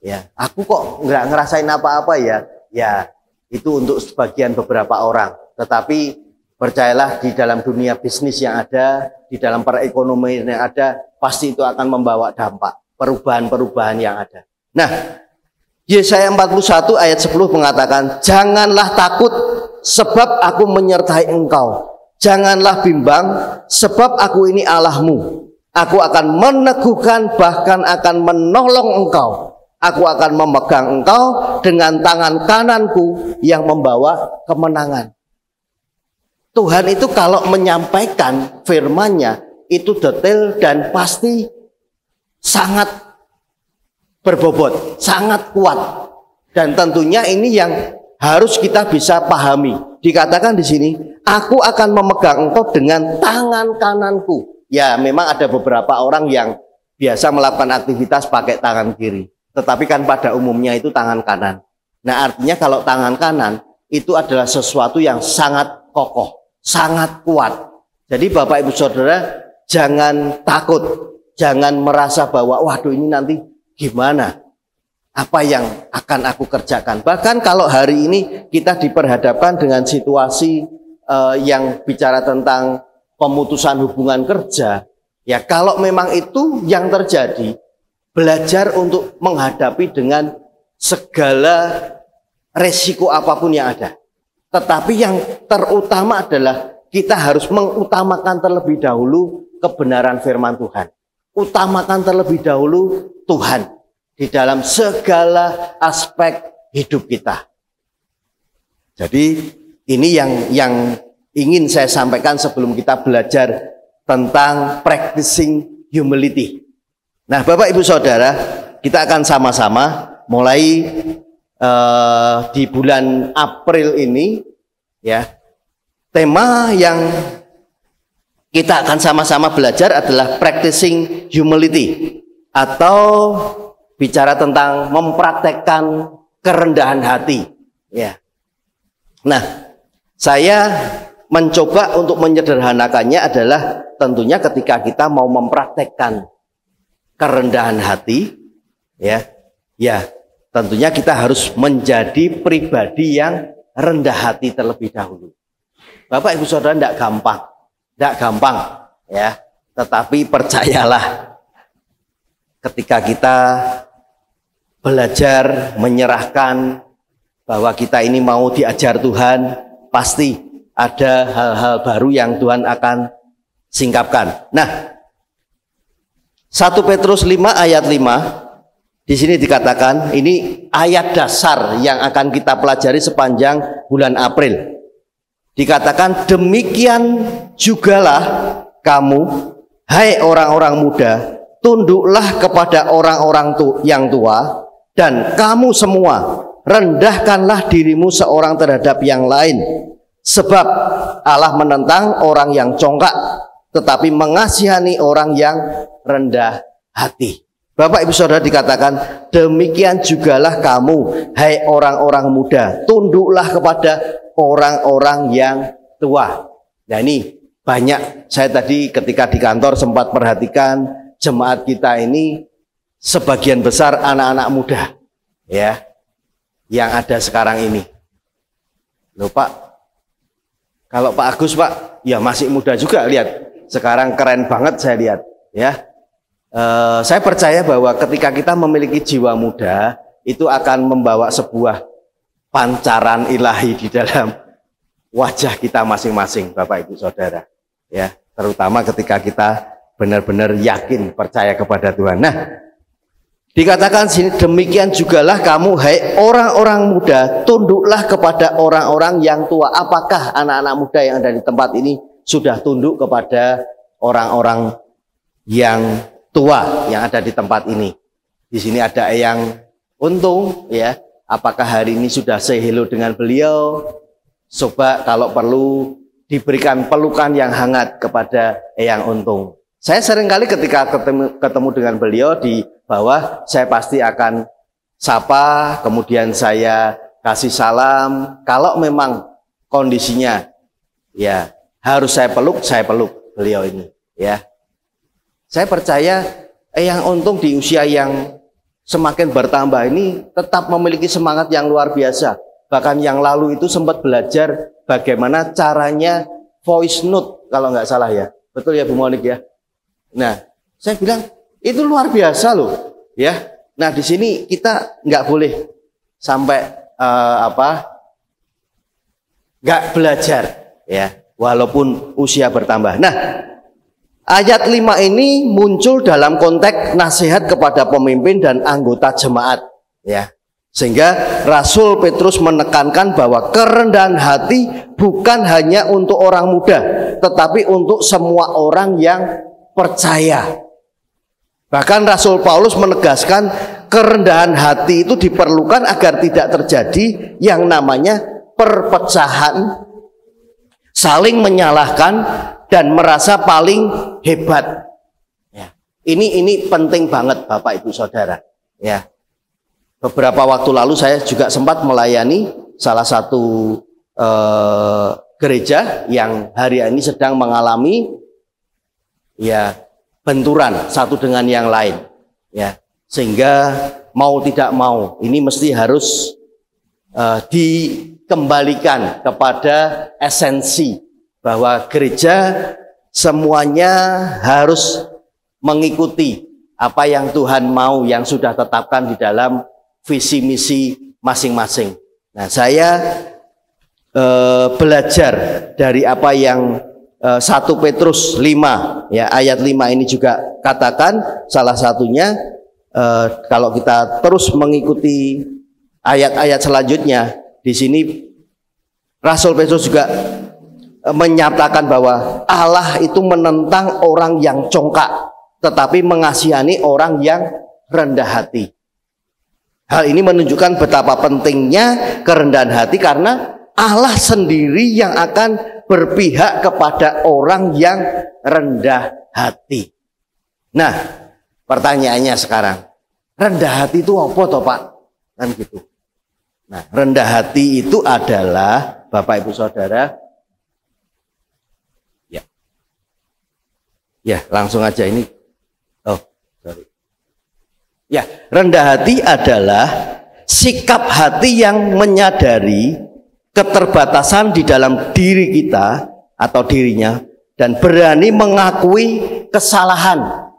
Ya, aku kok nggak ngerasain apa-apa ya. Ya, itu untuk sebagian beberapa orang. Tetapi percayalah, di dalam dunia bisnis yang ada, di dalam perekonomian yang ada, pasti itu akan membawa dampak perubahan-perubahan yang ada. Nah, Yesaya 41 ayat 10 mengatakan, janganlah takut sebab aku menyertai engkau. Janganlah bimbang sebab aku ini Allahmu. Aku akan meneguhkan, bahkan akan menolong engkau. Aku akan memegang engkau dengan tangan kananku yang membawa kemenangan. Tuhan itu kalau menyampaikan firman-Nya itu detail dan pasti sangat berbobot, sangat kuat. Dan tentunya ini yang harus kita bisa pahami. Dikatakan di sini, aku akan memegang engkau dengan tangan kananku. Ya, memang ada beberapa orang yang biasa melakukan aktivitas pakai tangan kiri. Tetapi kan pada umumnya itu tangan kanan. Nah, artinya kalau tangan kanan itu adalah sesuatu yang sangat kokoh, sangat kuat. Jadi Bapak Ibu Saudara, jangan takut, jangan merasa bahwa waduh ini nanti gimana. apa yang akan aku kerjakan. Bahkan kalau hari ini kita diperhadapkan dengan situasi yang bicara tentang pemutusan hubungan kerja, ya kalau memang itu yang terjadi, belajar untuk menghadapi dengan segala resiko apapun yang ada. Tetapi yang terutama adalah kita harus mengutamakan terlebih dahulu kebenaran firman Tuhan. Utamakan terlebih dahulu Tuhan di dalam segala aspek hidup kita. Jadi ini yang ingin saya sampaikan sebelum kita belajar tentang practicing humility. Nah, Bapak Ibu Saudara, kita akan sama-sama mulai di bulan April ini, ya. Tema yang kita akan sama-sama belajar adalah practicing humility, atau bicara tentang mempraktekkan kerendahan hati, ya. Nah, saya mencoba untuk menyederhanakannya adalah tentunya ketika kita mau mempraktekkan kerendahan hati, ya, tentunya kita harus menjadi pribadi yang rendah hati terlebih dahulu. Bapak Ibu Saudara, tidak gampang, ya. Tetapi percayalah, ketika kita belajar menyerahkan bahwa kita ini mau diajar Tuhan, pasti ada hal-hal baru yang Tuhan akan singkapkan. Nah, 1 Petrus 5 ayat 5 di sini dikatakan, ini ayat dasar yang akan kita pelajari sepanjang bulan April. Dikatakan, demikian jugalah kamu, hai orang-orang muda, tunduklah kepada orang-orang yang tua, dan kamu semua rendahkanlah dirimu seorang terhadap yang lain, sebab Allah menentang orang yang congkak, tetapi mengasihani orang yang rendah hati. Bapak Ibu Saudara, dikatakan, demikian jugalah kamu, hai orang-orang muda, tunduklah kepada orang-orang yang tua. Nah, ini banyak, saya tadi ketika di kantor sempat perhatikan jemaat kita ini sebagian besar anak-anak muda, ya, yang ada sekarang ini. Loh Pak, kalau Pak Agus Pak, ya masih muda juga, lihat. Sekarang keren banget saya lihat, ya. Saya percaya bahwa ketika kita memiliki jiwa muda, itu akan membawa sebuah pancaran ilahi di dalam wajah kita masing-masing, Bapak Ibu Saudara, ya. Terutama ketika kita benar-benar yakin percaya kepada Tuhan. Nah, dikatakan sini, demikian jugalah kamu, hai orang-orang muda, tunduklah kepada orang-orang yang tua. Apakah anak-anak muda yang ada di tempat ini sudah tunduk kepada orang-orang yang tua yang ada di tempat ini? Di sini ada Eyang Untung, ya. Apakah hari ini sudah say hello dengan beliau? Coba kalau perlu diberikan pelukan yang hangat kepada Eyang Untung. Saya seringkali ketika ketemu dengan beliau di bawah, saya pasti akan sapa, kemudian saya kasih salam. Kalau memang kondisinya, ya, harus saya peluk beliau ini, ya. Saya percaya Eyang Untung di usia yang semakin bertambah ini tetap memiliki semangat yang luar biasa. Bahkan yang lalu itu sempat belajar bagaimana caranya voice note, kalau nggak salah, ya. Betul ya Bu Monik, ya. Nah, saya bilang itu luar biasa loh, ya. Nah, di sini kita nggak boleh sampai nggak belajar, ya, walaupun usia bertambah. Nah, ayat 5 ini muncul dalam konteks nasihat kepada pemimpin dan anggota jemaat, ya. Sehingga Rasul Petrus menekankan bahwa kerendahan hati bukan hanya untuk orang muda, tetapi untuk semua orang yang percaya. Bahkan Rasul Paulus menegaskan kerendahan hati itu diperlukan agar tidak terjadi yang namanya perpecahan, saling menyalahkan, dan merasa paling hebat. Ya. Ini penting banget Bapak Ibu Saudara. Ya. Beberapa waktu lalu saya juga sempat melayani salah satu gereja yang hari ini sedang mengalami, ya, benturan satu dengan yang lain, ya, sehingga mau tidak mau ini mesti harus dikembalikan kepada esensi bahwa gereja semuanya harus mengikuti apa yang Tuhan mau, yang sudah tetapkan di dalam visi misi masing-masing. Nah, saya belajar dari apa yang 1 Petrus 5 ya, ayat 5 ini juga katakan, salah satunya kalau kita terus mengikuti ayat-ayat selanjutnya, di sini Rasul Petrus juga menyatakan bahwa Allah itu menentang orang yang congkak, tetapi mengasihani orang yang rendah hati. Hal ini menunjukkan betapa pentingnya kerendahan hati, karena Allah sendiri yang akan berpihak kepada orang yang rendah hati. Nah, pertanyaannya sekarang, rendah hati itu apa toh Pak? Kan gitu. Nah, rendah hati itu adalah, Bapak Ibu Saudara, ya langsung aja ini. Oh, sorry. Ya, rendah hati adalah sikap hati yang menyadari keterbatasan di dalam diri kita atau dirinya dan berani mengakui kesalahan,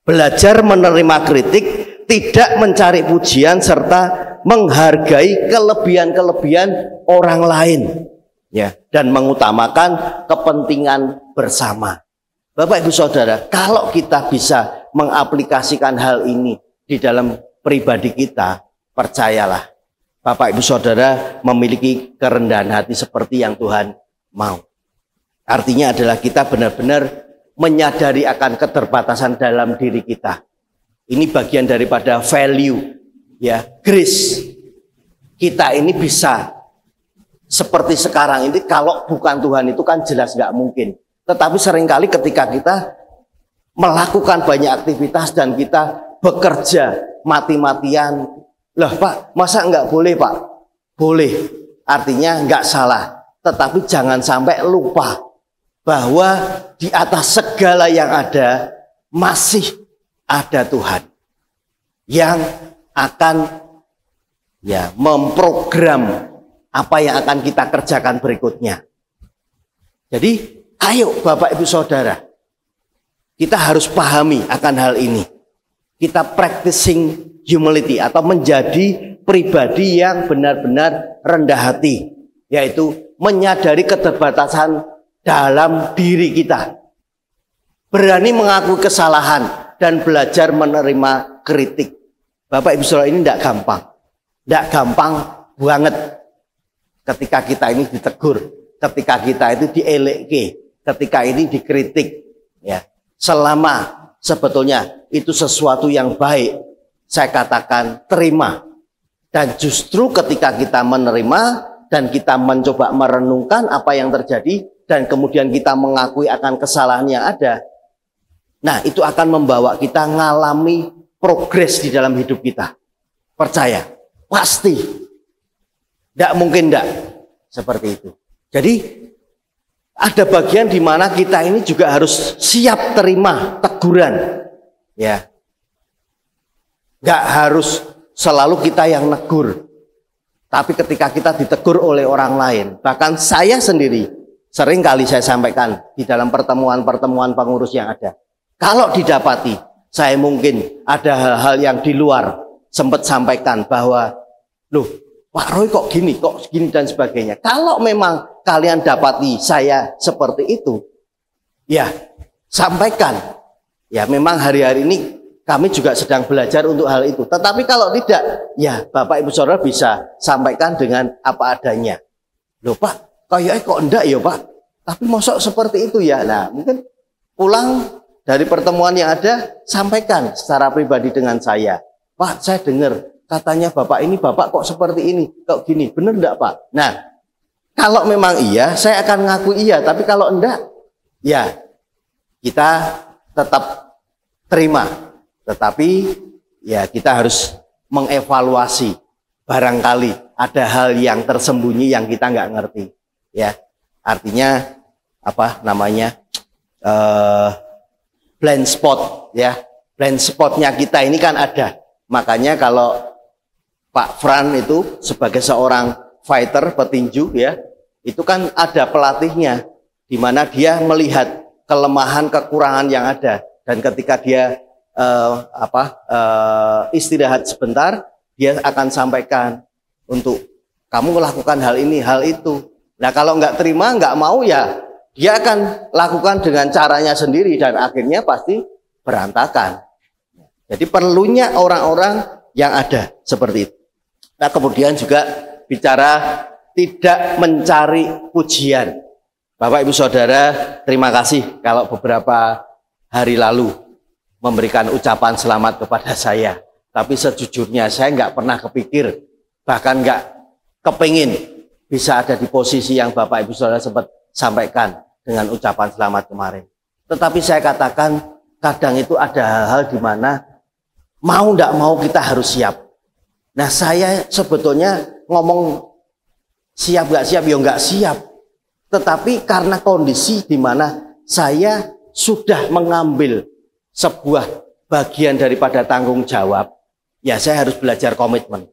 belajar menerima kritik, tidak mencari pujian, serta menghargai kelebihan-kelebihan orang lain, ya, dan mengutamakan kepentingan bersama. Bapak Ibu Saudara, kalau kita bisa mengaplikasikan hal ini di dalam pribadi kita, percayalah, Bapak Ibu Saudara memiliki kerendahan hati seperti yang Tuhan mau. Artinya adalah kita benar-benar menyadari akan keterbatasan dalam diri kita. Ini bagian daripada value, ya, grace. Kita ini bisa seperti sekarang ini, kalau bukan Tuhan itu kan jelas nggak mungkin. Tetapi seringkali ketika kita melakukan banyak aktivitas dan kita bekerja mati-matian, lah Pak, masa nggak boleh Pak? Boleh, artinya nggak salah. Tetapi jangan sampai lupa bahwa di atas segala yang ada masih ada Tuhan yang akan ya memprogram apa yang akan kita kerjakan berikutnya. Jadi ayo Bapak Ibu Saudara, kita harus pahami akan hal ini. Kita practicing humility atau menjadi pribadi yang benar-benar rendah hati, yaitu menyadari keterbatasan dalam diri kita, berani mengakui kesalahan dan belajar menerima kritik. Bapak Ibu Saudara, ini tidak gampang banget ketika kita ini ditegur, ketika kita itu dieleke, ketika ini dikritik, ya. Selama sebetulnya itu sesuatu yang baik, saya katakan terima. Dan justru ketika kita menerima dan kita mencoba merenungkan apa yang terjadi dan kemudian kita mengakui akan kesalahan yang ada, nah itu akan membawa kita mengalami progres di dalam hidup kita. Percaya, pasti. Tidak mungkin tidak seperti itu. Jadi ada bagian di mana kita ini juga harus siap terima teguran, ya. Nggak harus selalu kita yang negur, tapi ketika kita ditegur oleh orang lain, bahkan saya sendiri sering kali saya sampaikan di dalam pertemuan-pertemuan pengurus yang ada, kalau didapati saya mungkin ada hal-hal yang di luar sempat sampaikan bahwa, loh Pak Roy kok gini dan sebagainya. Kalau memang kalian dapati saya seperti itu, ya sampaikan. Ya memang hari-hari ini kami juga sedang belajar untuk hal itu. Tetapi kalau tidak, ya Bapak Ibu Saudara bisa sampaikan dengan apa adanya. Loh Pak, kayaknya kok enggak ya Pak? Tapi mosok seperti itu ya. Nah mungkin pulang dari pertemuan yang ada, sampaikan secara pribadi dengan saya. Pak, saya dengar katanya Bapak ini, Bapak kok seperti ini, kok gini, benar enggak Pak? Nah, kalau memang iya, saya akan ngaku iya. Tapi kalau enggak, ya kita tetap terima. Tetapi ya kita harus mengevaluasi. Barangkali ada hal yang tersembunyi yang kita nggak ngerti. Ya, artinya apa namanya blind spot, ya. Blind spotnya kita ini kan ada. Makanya kalau Pak Fran itu sebagai seorang fighter, petinju ya, itu kan ada pelatihnya, di mana dia melihat kelemahan, kekurangan yang ada, dan ketika dia istirahat sebentar, dia akan sampaikan untuk kamu melakukan hal ini, hal itu. Nah kalau nggak terima, nggak mau ya, dia akan lakukan dengan caranya sendiri dan akhirnya pasti berantakan. Jadi perlunya orang-orang yang ada seperti itu. Nah kemudian juga bicara tidak mencari pujian. Bapak Ibu Saudara, terima kasih kalau beberapa hari lalu memberikan ucapan selamat kepada saya. Tapi sejujurnya saya nggak pernah kepikir, bahkan nggak kepingin bisa ada di posisi yang Bapak Ibu Saudara sempat sampaikan dengan ucapan selamat kemarin. Tetapi saya katakan kadang itu ada hal-hal di mana mau nggak mau kita harus siap. Nah saya sebetulnya ngomong siap nggak siap, ya nggak siap. Tetapi karena kondisi di mana saya sudah mengambil sebuah bagian daripada tanggung jawab, ya saya harus belajar komitmen.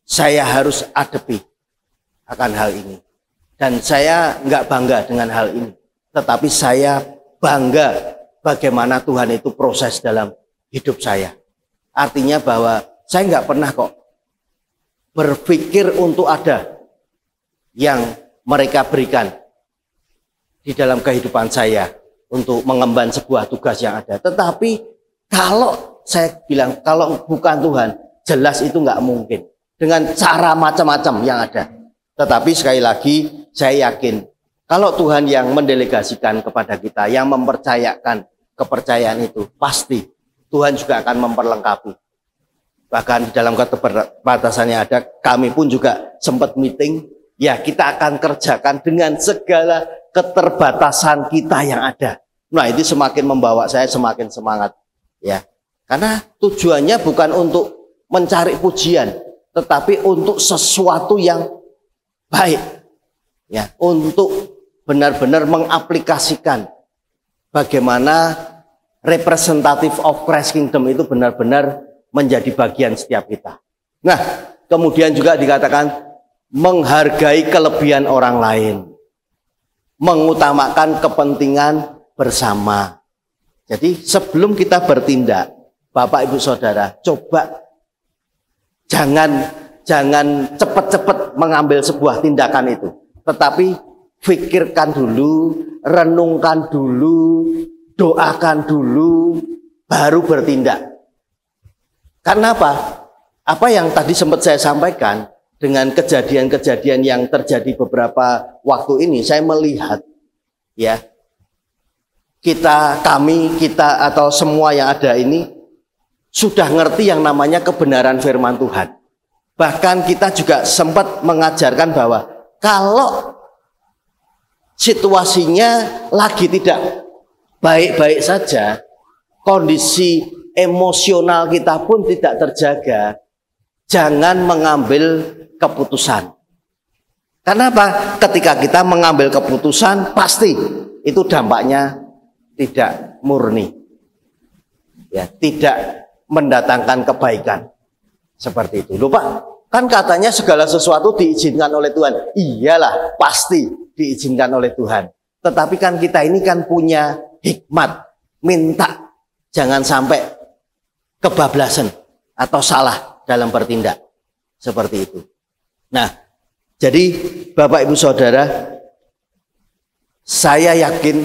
Saya harus hadapi akan hal ini. Dan saya nggak bangga dengan hal ini. Tetapi saya bangga bagaimana Tuhan itu proses dalam hidup saya. Artinya bahwa saya nggak pernah kok berpikir untuk ada yang mereka berikan di dalam kehidupan saya untuk mengemban sebuah tugas yang ada. Tetapi kalau saya bilang, kalau bukan Tuhan, jelas itu nggak mungkin. Dengan cara macam-macam yang ada. Tetapi sekali lagi, saya yakin, kalau Tuhan yang mendelegasikan kepada kita, yang mempercayakan kepercayaan itu, pasti Tuhan juga akan memperlengkapi. Bahkan di dalam keterbatasan yang ada, kami pun juga sempat meeting, ya kita akan kerjakan dengan segala keterbatasan kita yang ada. Nah itu semakin membawa saya semakin semangat ya. Karena tujuannya bukan untuk mencari pujian, tetapi untuk sesuatu yang baik. Ya, untuk benar-benar mengaplikasikan bagaimana representative of Christ Kingdom itu benar-benar menjadi bagian setiap kita. Nah, kemudian juga dikatakan menghargai kelebihan orang lain. Mengutamakan kepentingan bersama. Jadi sebelum kita bertindak, Bapak Ibu Saudara, coba jangan cepat-cepat mengambil sebuah tindakan itu. Tetapi pikirkan dulu, renungkan dulu, doakan dulu, baru bertindak. Karena apa? Apa yang tadi sempat saya sampaikan, dengan kejadian-kejadian yang terjadi beberapa waktu ini, saya melihat ya kita atau semua yang ada ini sudah ngerti yang namanya kebenaran firman Tuhan. Bahkan kita juga sempat mengajarkan bahwa kalau situasinya lagi tidak baik-baik saja, kondisi emosional kita pun tidak terjaga, jangan mengambil keputusan. Karena apa? Ketika kita mengambil keputusan, pasti itu dampaknya tidak murni, ya, tidak mendatangkan kebaikan. Seperti itu. Lupa, kan katanya segala sesuatu diizinkan oleh Tuhan. Iyalah, pasti diizinkan oleh Tuhan. Tetapi kan kita ini kan punya hikmat, minta jangan sampai kebablasan atau salah dalam bertindak. Seperti itu. Nah, jadi Bapak Ibu Saudara, saya yakin,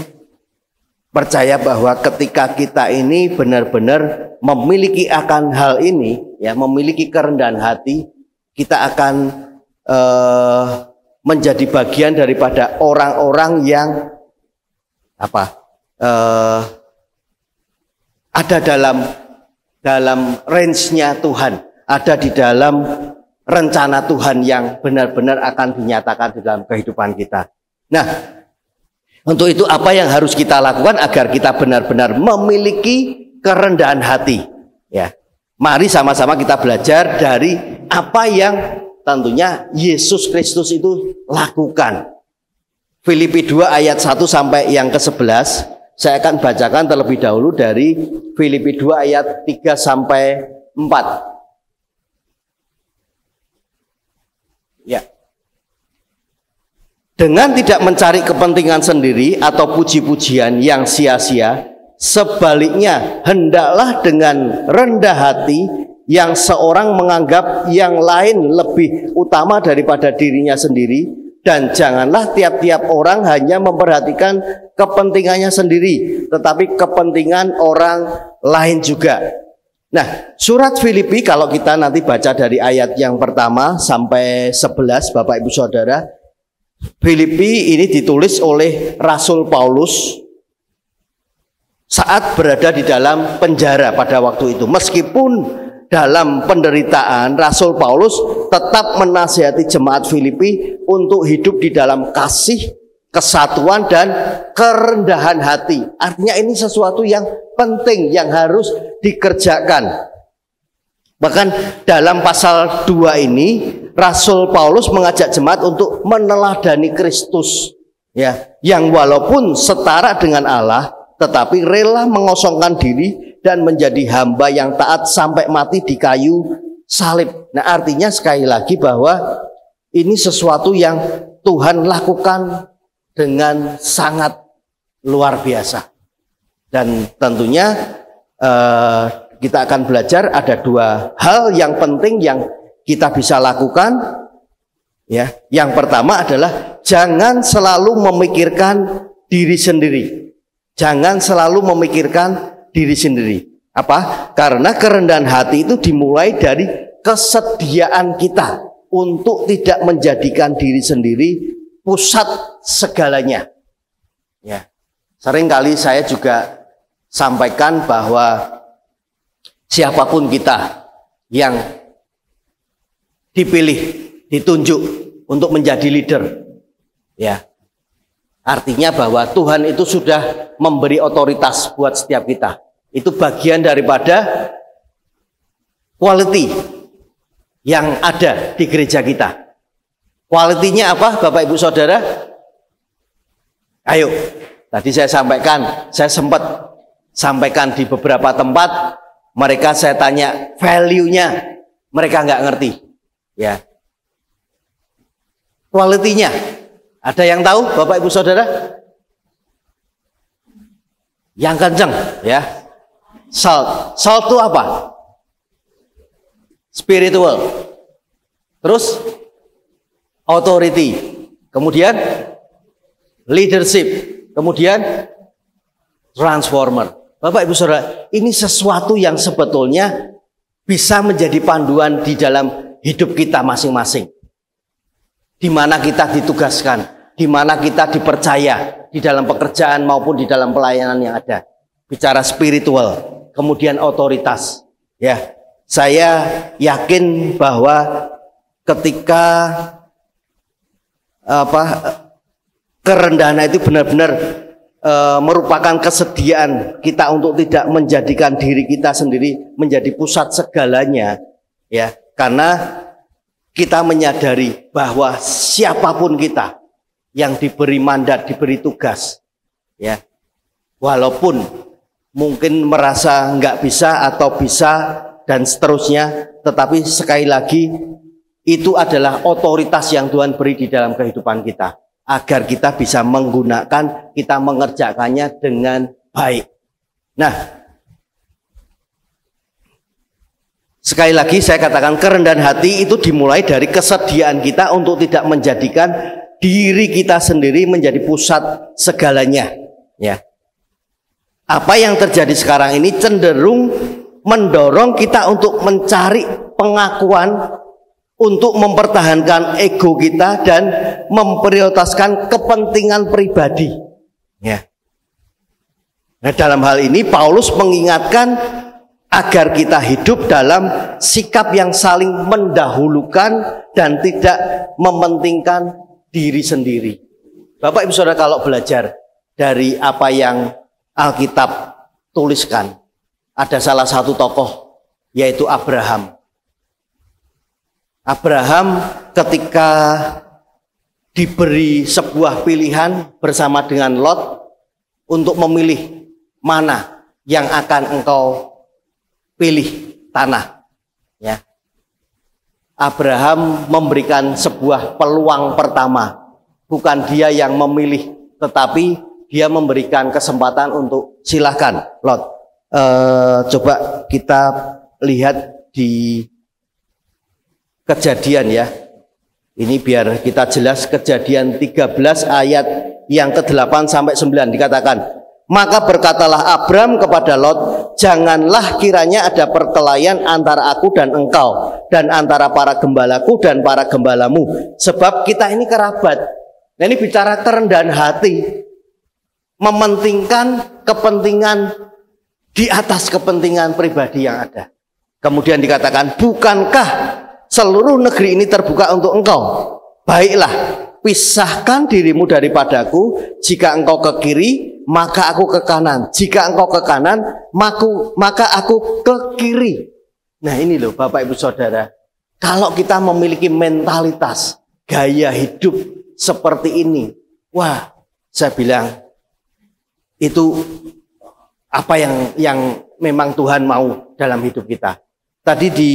percaya bahwa ketika kita ini benar-benar memiliki akan hal ini, ya, memiliki kerendahan hati, kita akan menjadi bagian daripada orang-orang yang ada dalam range-nya Tuhan, ada di dalam rencana Tuhan yang benar-benar akan dinyatakan di dalam kehidupan kita. Nah, untuk itu apa yang harus kita lakukan agar kita benar-benar memiliki kerendahan hati? Ya, mari sama-sama kita belajar dari apa yang tentunya Yesus Kristus itu lakukan. Filipi 2 ayat 1 sampai yang ke-11. Saya akan bacakan terlebih dahulu dari Filipi 2 ayat 3 sampai 4. Dengan tidak mencari kepentingan sendiri atau puji-pujian yang sia-sia, sebaliknya hendaklah dengan rendah hati yang seorang menganggap yang lain lebih utama daripada dirinya sendiri, dan janganlah tiap-tiap orang hanya memperhatikan kepentingannya sendiri, tetapi kepentingan orang lain juga. Nah, surat Filipi kalau kita nanti baca dari ayat yang pertama sampai 11, Bapak Ibu Saudara, Filipi ini ditulis oleh Rasul Paulus saat berada di dalam penjara pada waktu itu. Meskipun dalam penderitaan, Rasul Paulus tetap menasihati jemaat Filipi untuk hidup di dalam kasih, kesatuan, dan kerendahan hati. Artinya ini sesuatu yang penting yang harus dikerjakan. Bahkan dalam pasal 2 ini Rasul Paulus mengajak jemaat untuk meneladani Kristus, ya, yang walaupun setara dengan Allah tetapi rela mengosongkan diri dan menjadi hamba yang taat sampai mati di kayu salib. Nah, artinya sekali lagi bahwa ini sesuatu yang Tuhan lakukan dengan sangat luar biasa. Dan tentunya kita akan belajar ada 2 hal yang penting yang kita bisa lakukan, ya. Yang pertama adalah jangan selalu memikirkan diri sendiri. Jangan selalu memikirkan diri sendiri. Apa? Karena kerendahan hati itu dimulai dari kesediaan kita untuk tidak menjadikan diri sendiri pusat segalanya. Ya. Seringkali saya juga sampaikan bahwa siapapun kita yang dipilih, ditunjuk untuk menjadi leader, ya, artinya bahwa Tuhan itu sudah memberi otoritas buat setiap kita. Itu bagian daripada quality yang ada di gereja kita. Quality-nya apa, Bapak Ibu Saudara? Ayo, tadi saya sempat sampaikan di beberapa tempat. Mereka saya tanya value-nya, mereka nggak ngerti, ya. Quality-nya, ada yang tahu, Bapak Ibu Saudara? Yang kenceng, ya. Salt itu apa? Spiritual. Terus authority, kemudian leadership, kemudian transformer. Bapak Ibu Saudara, ini sesuatu yang sebetulnya bisa menjadi panduan di dalam hidup kita masing-masing. Di mana kita ditugaskan, di mana kita dipercaya di dalam pekerjaan maupun di dalam pelayanan yang ada. Bicara spiritual, kemudian otoritas. Ya, saya yakin bahwa ketika kerendahan itu benar-benar merupakan kesediaan kita untuk tidak menjadikan diri kita sendiri menjadi pusat segalanya, ya, karena kita menyadari bahwa siapapun kita yang diberi mandat, diberi tugas, ya, walaupun mungkin merasa nggak bisa atau bisa dan seterusnya, tetapi sekali lagi itu adalah otoritas yang Tuhan beri di dalam kehidupan kita, agar kita bisa menggunakan, kita mengerjakannya dengan baik. Nah, sekali lagi saya katakan kerendahan hati itu dimulai dari kesediaan kita untuk tidak menjadikan diri kita sendiri menjadi pusat segalanya. Ya, apa yang terjadi sekarang ini cenderung mendorong kita untuk mencari pengakuan, untuk mempertahankan ego kita dan memprioritaskan kepentingan pribadi. Ya. Nah, dalam hal ini Paulus mengingatkan agar kita hidup dalam sikap yang saling mendahulukan dan tidak mementingkan diri sendiri. Bapak Ibu Saudara, kalau belajar dari apa yang Alkitab tuliskan, ada salah satu tokoh yaitu Abraham. Abraham ketika diberi sebuah pilihan bersama dengan Lot untuk memilih mana yang akan engkau pilih tanah, ya. Abraham memberikan sebuah peluang pertama bukan dia yang memilih, tetapi dia memberikan kesempatan untuk silahkan Lot. Coba kita lihat di Kejadian ya. Ini biar kita jelas, Kejadian 13 ayat yang ke-8 sampai 9 dikatakan, maka berkatalah Abram kepada Lot, janganlah kiranya ada perkelahian antara aku dan engkau, dan antara para gembalaku dan para gembalamu, sebab kita ini kerabat. Nah, ini bicara kerendahan hati, mementingkan kepentingan di atas kepentingan pribadi yang ada. Kemudian dikatakan, bukankah seluruh negeri ini terbuka untuk engkau? Baiklah, pisahkan dirimu daripadaku. Jika engkau ke kiri, maka aku ke kanan. Jika engkau ke kanan, maka aku ke kiri. Nah ini loh Bapak Ibu Saudara, kalau kita memiliki mentalitas, gaya hidup seperti ini, wah, saya bilang itu apa yang memang Tuhan mau dalam hidup kita. Tadi di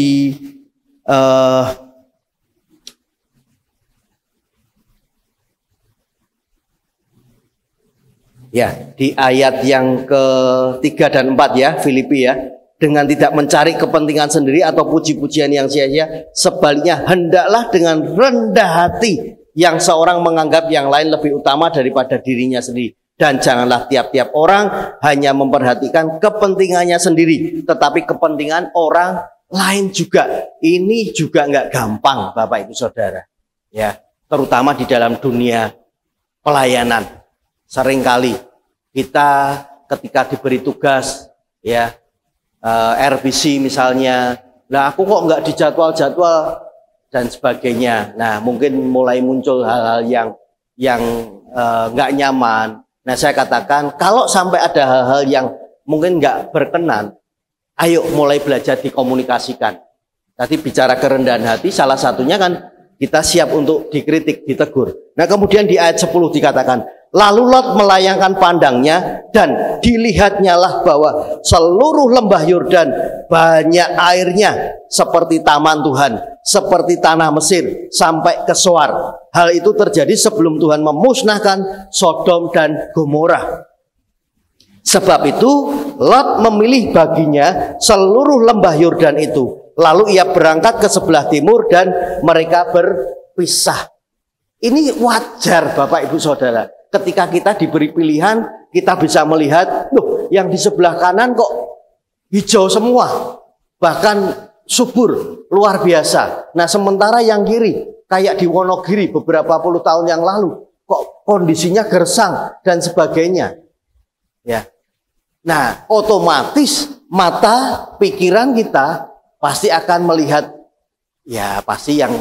ya, di ayat yang ke-3 dan 4 ya, Filipi ya, dengan tidak mencari kepentingan sendiri atau puji-pujian yang sia-sia, sebaliknya hendaklah dengan rendah hati yang seorang menganggap yang lain lebih utama daripada dirinya sendiri. Dan janganlah tiap-tiap orang hanya memperhatikan kepentingannya sendiri, tetapi kepentingan orang lain juga. Ini juga nggak gampang Bapak Ibu Saudara ya, terutama di dalam dunia pelayanan. Seringkali kita ketika diberi tugas ya, RBC misalnya, nah aku kok nggak dijadwal-jadwal dan sebagainya. Nah mungkin mulai muncul hal-hal yang nggak nyaman. Nah saya katakan, kalau sampai ada hal-hal yang mungkin nggak berkenan, ayo mulai belajar dikomunikasikan. Tadi bicara kerendahan hati, salah satunya kan kita siap untuk dikritik, ditegur. Nah kemudian di ayat 10 dikatakan, lalu Lot melayangkan pandangnya dan dilihatnyalah bahwa seluruh lembah Yordan banyak airnya seperti taman Tuhan, seperti tanah Mesir sampai ke Soar. Hal itu terjadi sebelum Tuhan memusnahkan Sodom dan Gomora. Sebab itu Lot memilih baginya seluruh lembah Yordan itu. Lalu ia berangkat ke sebelah timur dan mereka berpisah. Ini wajar Bapak Ibu Saudara. Ketika kita diberi pilihan, kita bisa melihat, loh yang di sebelah kanan kok hijau semua. Bahkan subur, luar biasa. Nah sementara yang kiri, kayak di Wonogiri beberapa puluh tahun yang lalu, kok kondisinya gersang dan sebagainya. Ya. Nah otomatis mata pikiran kita pasti akan melihat, ya pasti yang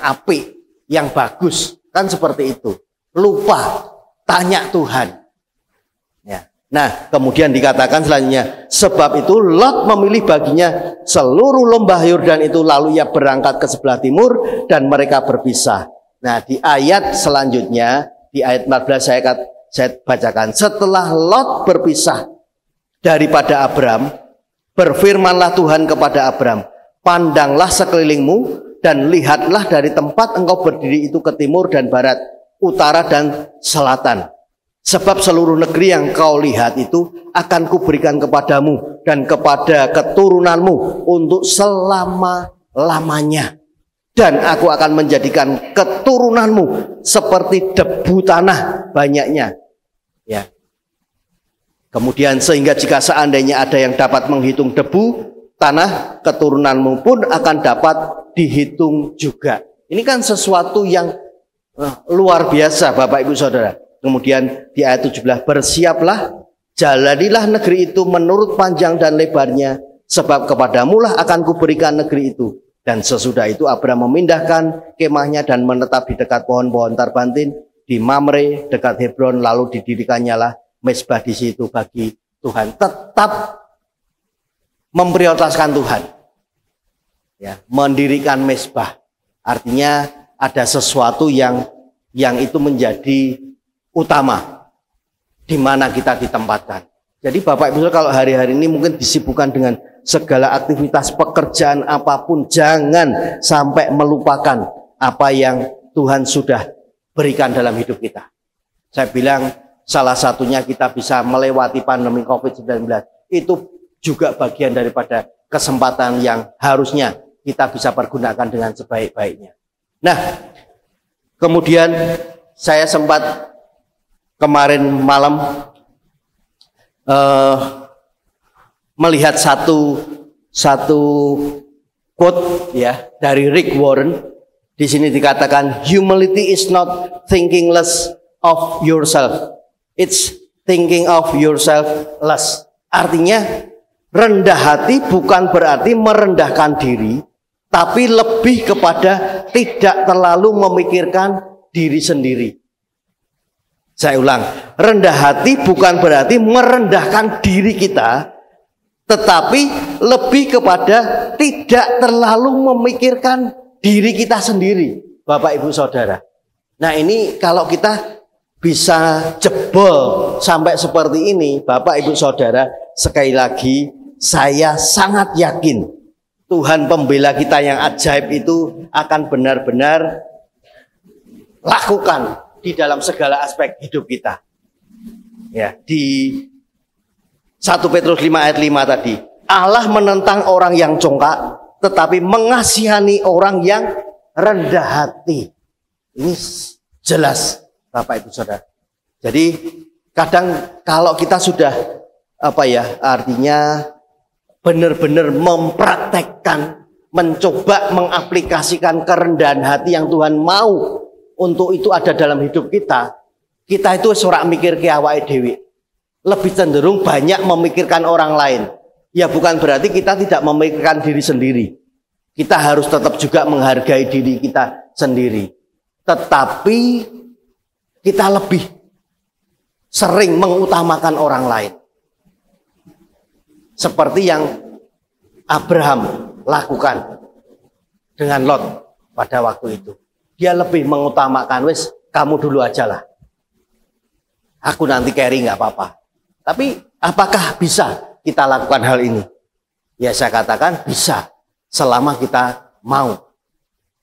apik, yang bagus, kan seperti itu. Lupa tanya Tuhan. Ya. Nah, kemudian dikatakan selanjutnya, sebab itu Lot memilih baginya seluruh lembah Yordan itu, lalu ia berangkat ke sebelah timur dan mereka berpisah. Nah, di ayat selanjutnya, di ayat 14 saya bacakan, setelah Lot berpisah daripada Abram, berfirmanlah Tuhan kepada Abram, pandanglah sekelilingmu dan lihatlah dari tempat engkau berdiri itu ke timur dan barat, utara dan selatan. Sebab seluruh negeri yang kau lihat itu akan kuberikan kepadamu dan kepada keturunanmu untuk selama-lamanya. Dan aku akan menjadikan keturunanmu seperti debu tanah banyaknya. Ya. Kemudian sehingga jika seandainya ada yang dapat menghitung debu tanah, keturunanmu pun akan dapat dihitung juga. Ini kan sesuatu yang luar biasa Bapak Ibu Saudara. Kemudian di ayat 17, bersiaplah, jalanilah negeri itu menurut panjang dan lebarnya, sebab kepadamulah akan kuberikan negeri itu. Dan sesudah itu Abram memindahkan kemahnya dan menetap di dekat pohon-pohon tarbantin di Mamre dekat Hebron, lalu didirikannya lah mezbah di situ bagi Tuhan. Tetap memprioritaskan Tuhan. Ya, mendirikan mezbah. Artinya ada sesuatu yang itu menjadi utama di mana kita ditempatkan. Jadi Bapak Ibu kalau hari-hari ini mungkin disibukkan dengan segala aktivitas pekerjaan apapun, jangan sampai melupakan apa yang Tuhan sudah berikan dalam hidup kita. Saya bilang salah satunya kita bisa melewati pandemi COVID-19. Itu juga bagian daripada kesempatan yang harusnya kita bisa pergunakan dengan sebaik-baiknya. Nah, kemudian saya sempat kemarin malam melihat satu quote ya dari Rick Warren. Di sini dikatakan humility is not thinking less of yourself, it's thinking of yourself less. Artinya rendah hati bukan berarti merendahkan diri, tapi lebih kepada tidak terlalu memikirkan diri sendiri. Saya ulang, rendah hati bukan berarti merendahkan diri kita, tetapi lebih kepada tidak terlalu memikirkan diri kita sendiri, Bapak Ibu Saudara. Nah, ini kalau kita bisa jebol sampai seperti ini, Bapak Ibu Saudara, sekali lagi saya sangat yakin Tuhan pembela kita yang ajaib itu akan benar-benar lakukan di dalam segala aspek hidup kita. Ya, di 1 Petrus 5 ayat 5 tadi, Allah menentang orang yang congkak, tetapi mengasihani orang yang rendah hati. Ini jelas, Bapak Ibu Saudara. Jadi kadang kalau kita sudah artinya benar-benar mempraktekkan, mencoba mengaplikasikan kerendahan hati yang Tuhan mau untuk itu ada dalam hidup kita, kita itu sorak mikir ke awake dewi. Lebih cenderung banyak memikirkan orang lain. Ya bukan berarti kita tidak memikirkan diri sendiri. Kita harus tetap juga menghargai diri kita sendiri. Tetapi kita lebih sering mengutamakan orang lain. Seperti yang Abraham lakukan dengan Lot pada waktu itu. Dia lebih mengutamakan, wes kamu dulu aja lah. Aku nanti carry nggak apa-apa. Tapi apakah bisa kita lakukan hal ini? Ya saya katakan bisa. Selama kita mau.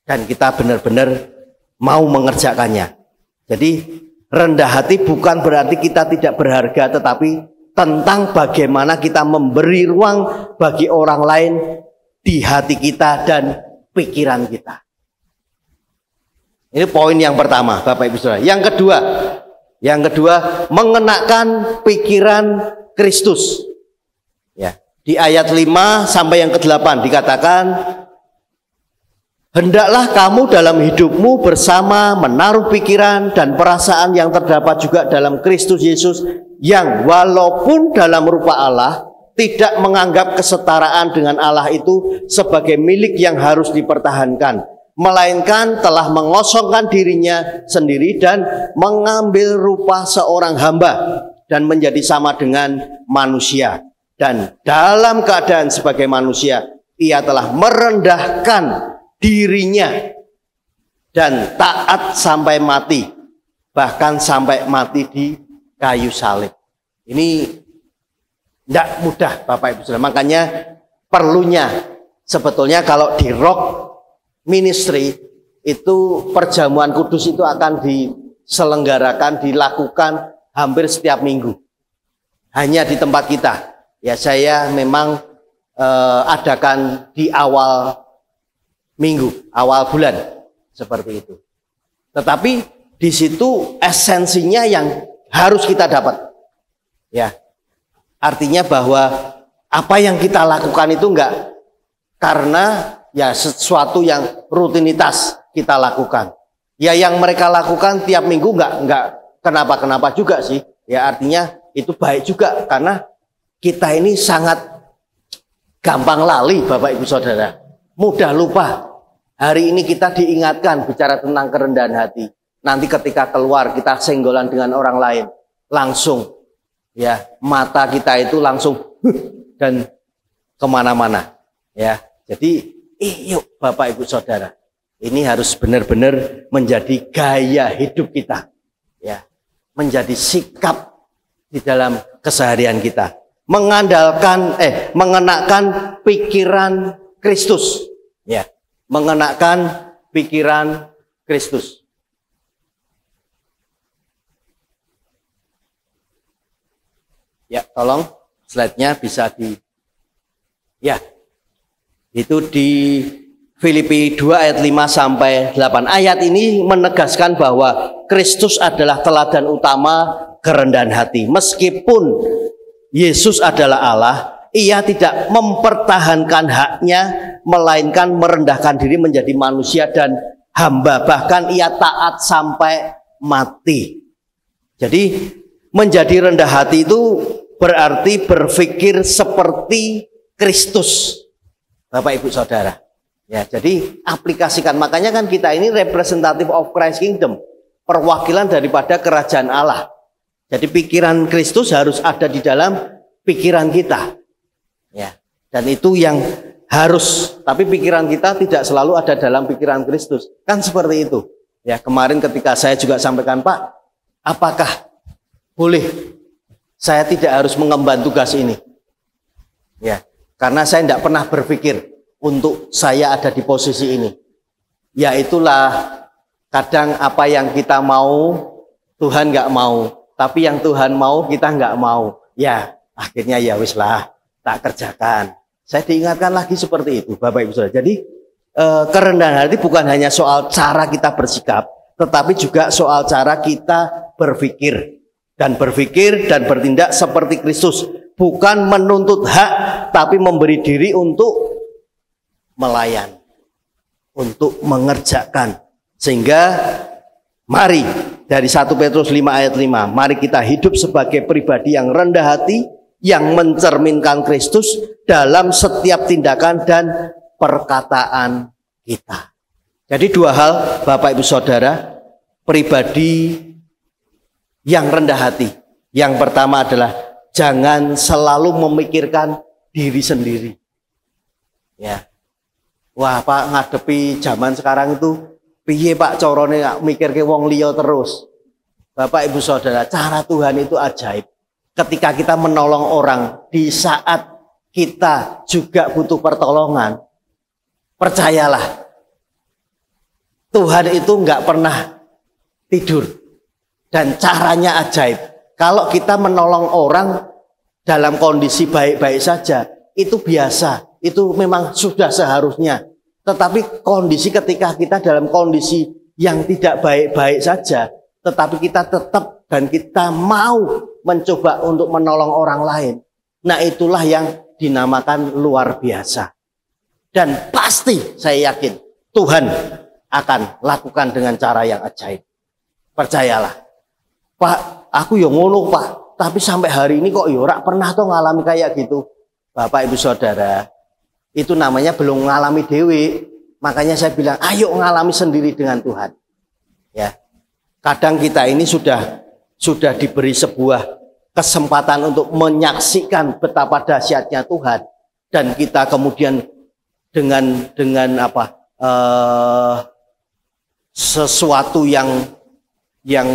Dan kita benar-benar mau mengerjakannya. Jadi rendah hati bukan berarti kita tidak berharga. Tetapi tentang bagaimana kita memberi ruang bagi orang lain di hati kita dan pikiran kita. Ini poin yang pertama, Bapak Ibu Saudara. Yang kedua, mengenakan pikiran Kristus. Ya, di ayat 5 sampai yang ke-8 dikatakan, hendaklah kamu dalam hidupmu bersama menaruh pikiran dan perasaan yang terdapat juga dalam Kristus Yesus, yang walaupun dalam rupa Allah tidak menganggap kesetaraan dengan Allah itu sebagai milik yang harus dipertahankan, melainkan telah mengosongkan dirinya sendiri dan mengambil rupa seorang hamba dan menjadi sama dengan manusia. Dan dalam keadaan sebagai manusia, ia telah merendahkan dirinya dan taat sampai mati, bahkan sampai mati di kayu salib. Ini tidak mudah, Bapak Ibu Saudara. Makanya perlunya sebetulnya kalau di rock ministry itu perjamuan kudus itu akan diselenggarakan, dilakukan hampir setiap minggu. Hanya di tempat kita. Ya saya memang adakan di awal minggu, awal bulan seperti itu. Tetapi di situ esensinya yang harus kita dapat. Ya. Artinya bahwa apa yang kita lakukan itu enggak karena ya sesuatu yang rutinitas kita lakukan. Ya yang mereka lakukan tiap minggu enggak kenapa-kenapa juga sih. Ya artinya itu baik juga karena kita ini sangat gampang lali, Bapak Ibu Saudara. Mudah lupa. Hari ini kita diingatkan bicara tentang kerendahan hati. Nanti ketika keluar kita senggolan dengan orang lain, langsung ya mata kita itu langsung dan kemana-mana. Ya, jadi yuk Bapak Ibu Saudara, ini harus benar-benar menjadi gaya hidup kita, ya, menjadi sikap di dalam keseharian kita. Mengenakan pikiran Kristus, ya, mengenakan pikiran Kristus. Ya, tolong slide-nya bisa ya. Itu di Filipi 2 ayat 5 sampai 8. Ayat ini menegaskan bahwa Kristus adalah teladan utama kerendahan hati. Meskipun Yesus adalah Allah, ia tidak mempertahankan haknya, melainkan merendahkan diri menjadi manusia dan hamba. Bahkan ia taat sampai mati. Jadi menjadi rendah hati itu berarti berpikir seperti Kristus, Bapak Ibu Saudara. Ya, jadi aplikasikan. Makanya kan kita ini representative of Christ Kingdom, perwakilan daripada kerajaan Allah. Jadi pikiran Kristus harus ada di dalam pikiran kita. Ya, dan itu yang harus. Tapi pikiran kita tidak selalu ada dalam pikiran Kristus. Kan seperti itu. Ya, kemarin ketika saya juga sampaikan, Pak, apakah boleh saya tidak harus mengemban tugas ini? Ya, karena saya tidak pernah berpikir untuk saya ada di posisi ini. Ya itulah kadang apa yang kita mau Tuhan nggak mau, tapi yang Tuhan mau kita nggak mau. Ya akhirnya ya wis lah, tak kerjakan. Saya diingatkan lagi seperti itu, Bapak Ibu Saudara. Jadi kerendahan hati bukan hanya soal cara kita bersikap, tetapi juga soal cara kita berpikir dan bertindak seperti Kristus. Bukan menuntut hak, tapi memberi diri untuk melayan, untuk mengerjakan. Sehingga mari dari 1 Petrus 5 ayat 5, mari kita hidup sebagai pribadi yang rendah hati, yang mencerminkan Kristus dalam setiap tindakan dan perkataan kita. Jadi dua hal, Bapak Ibu Saudara, pribadi yang rendah hati. Yang pertama adalah jangan selalu memikirkan diri sendiri. Ya. Wah Pak, ngadepi zaman sekarang itu piye Pak corone mikir ke wong liya terus. Bapak Ibu Saudara, cara Tuhan itu ajaib. Ketika kita menolong orang di saat kita juga butuh pertolongan, percayalah Tuhan itu nggak pernah tidur dan caranya ajaib. Kalau kita menolong orang dalam kondisi baik-baik saja, itu biasa. Itu memang sudah seharusnya. Tetapi kondisi ketika kita dalam kondisi yang tidak baik-baik saja, tetapi kita tetap dan kita mau mencoba untuk menolong orang lain. Nah itulah yang dinamakan luar biasa. Dan pasti saya yakin Tuhan akan lakukan dengan cara yang ajaib. Percayalah. Pak, aku ya ngono Pak. Tapi sampai hari ini kok ya ora pernah tuh ngalami kayak gitu. Bapak Ibu Saudara, itu namanya belum ngalami dewe. Makanya saya bilang, ayo ngalami sendiri dengan Tuhan. Ya, kadang kita ini sudah diberi sebuah kesempatan untuk menyaksikan betapa dahsyatnya Tuhan, dan kita kemudian dengan sesuatu yang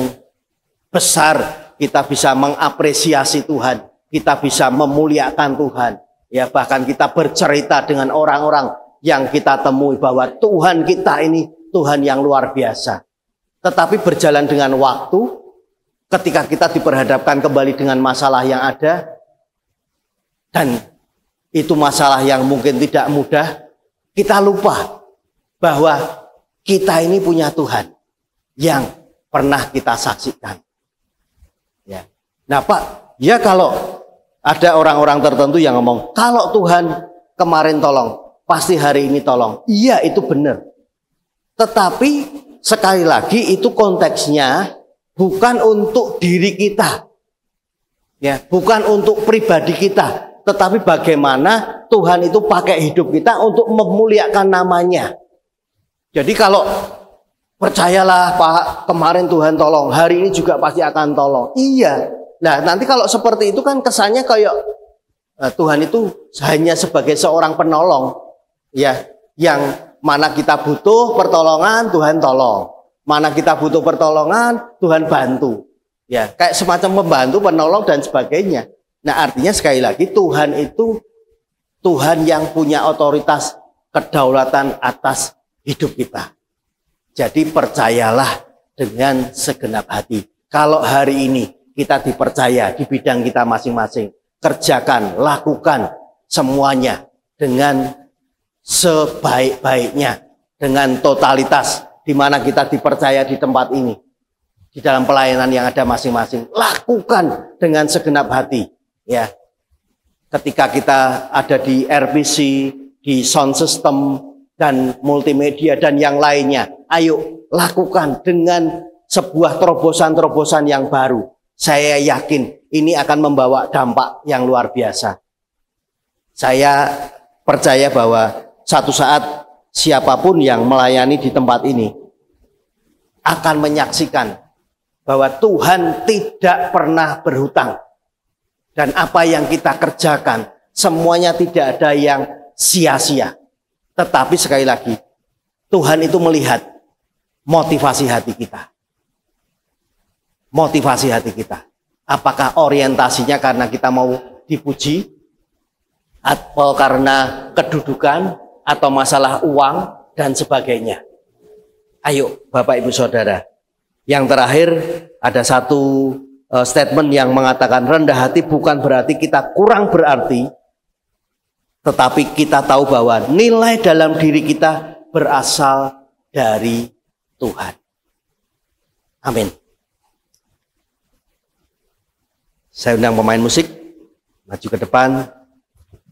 besar, kita bisa mengapresiasi Tuhan, kita bisa memuliakan Tuhan. Ya, bahkan kita bercerita dengan orang-orang yang kita temui bahwa Tuhan kita ini Tuhan yang luar biasa. Tetapi berjalan dengan waktu, ketika kita diperhadapkan kembali dengan masalah yang ada, dan itu masalah yang mungkin tidak mudah, kita lupa bahwa kita ini punya Tuhan yang pernah kita saksikan. Ya. Nah Pak, ya kalau ada orang-orang tertentu yang ngomong, kalau Tuhan kemarin tolong, pasti hari ini tolong. Iya, itu benar. Tetapi sekali lagi itu konteksnya bukan untuk diri kita. Ya, bukan untuk pribadi kita, tetapi bagaimana Tuhan itu pakai hidup kita untuk memuliakan namanya. Jadi kalau percayalah Pak, kemarin Tuhan tolong, hari ini juga pasti akan tolong. Iya. Nah nanti kalau seperti itu kan kesannya kayak Tuhan itu hanya sebagai seorang penolong, ya, yang mana kita butuh pertolongan Tuhan tolong, mana kita butuh pertolongan Tuhan bantu, ya, kayak semacam membantu, penolong dan sebagainya. Nah artinya sekali lagi Tuhan itu Tuhan yang punya otoritas kedaulatan atas hidup kita. Jadi percayalah dengan segenap hati. Kalau hari ini kita dipercaya di bidang kita masing-masing. Kerjakan, lakukan semuanya dengan sebaik-baiknya, dengan totalitas, di mana kita dipercaya di tempat ini, di dalam pelayanan yang ada masing-masing. Lakukan dengan segenap hati, ya. Ketika kita ada di RPC, di sound system dan multimedia dan yang lainnya, ayo lakukan dengan sebuah terobosan-terobosan yang baru. Saya yakin ini akan membawa dampak yang luar biasa. Saya percaya bahwa satu saat siapapun yang melayani di tempat ini akan menyaksikan bahwa Tuhan tidak pernah berhutang. Dan apa yang kita kerjakan, semuanya tidak ada yang sia-sia. Tetapi sekali lagi, Tuhan itu melihat motivasi hati kita. Motivasi hati kita. Apakah orientasinya karena kita mau dipuji, atau karena kedudukan, atau masalah uang, dan sebagainya. Ayo Bapak Ibu Saudara. Yang terakhir ada satu statement yang mengatakan rendah hati bukan berarti kita kurang berarti, tetapi kita tahu bahwa nilai dalam diri kita berasal dari Tuhan. Amin. Saya undang pemain musik maju ke depan.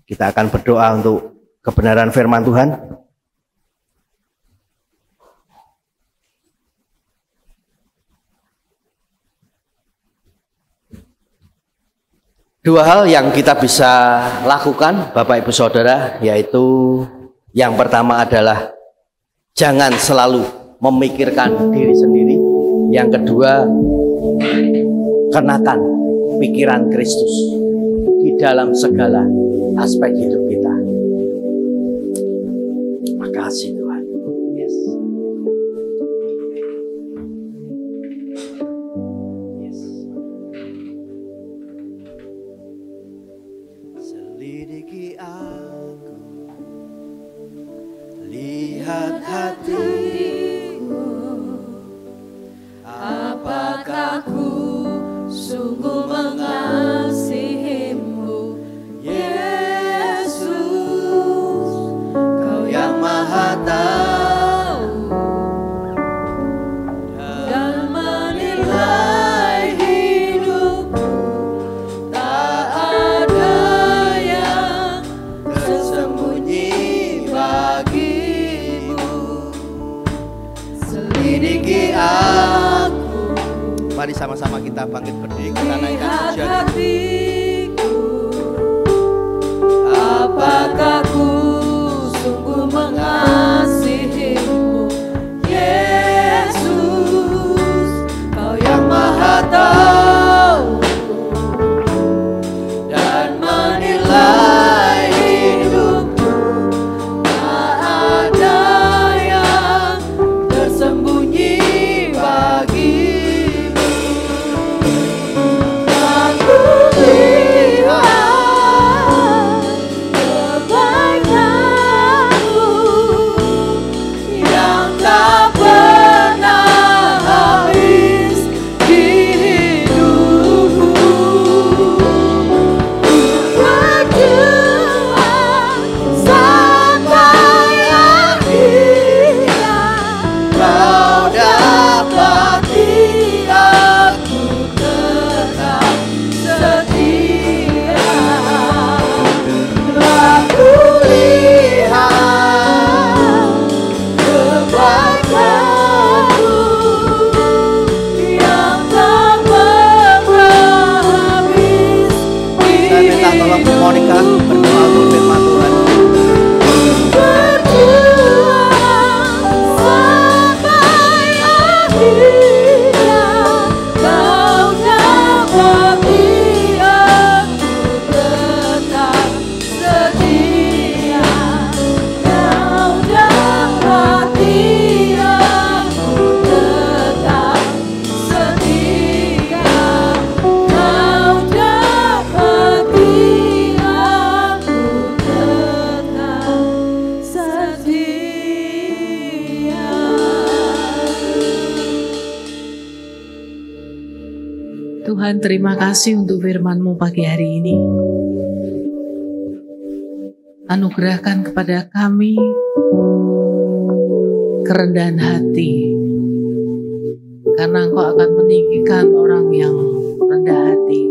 Kita akan berdoa untuk kebenaran firman Tuhan. Dua hal yang kita bisa lakukan Bapak Ibu Saudara, yaitu yang pertama adalah jangan selalu memikirkan diri sendiri. Yang kedua, kenakan pikiran Kristus di dalam segala aspek hidup kita. Makasih Tuhan. Yes. Yes. Selidiki aku, lihat hatiku, apakah ku sungguh mengasihimu, Yesus, Kau yang Maha Tahu dan menilai hidupku, tak ada yang tersembunyi bagimu. Selidiki aku. Mari sama-sama kita bangkit berdiri, kita naikkan pujian. Hatiku, apakah ku sungguh mengasihimu, Yesus, Kau yang Maha Tahu dan menilai hidupku, tak ada yang tersembunyi bagimu. Aku lihat kebaikan-Mu yang tak pernah habis di hidupku. Berjuang sampai akhirnya, Kau dapati aku tetap setia. Aku lihat kebaikan-Mu yang tak pernah habis di Saya minta tolong Bu Monica berdoa untuk firman Tuhan. Berjuang sampai akhirnya, Kau dapati aku tetap setia. Kau dapati aku tetap setia. Kau dapati aku Tuhan, terima kasih untuk firman-Mu pagi hari ini. Anugerahkan kepada kami kerendahan hati, karena Engkau akan meninggikan orang yang rendah hati,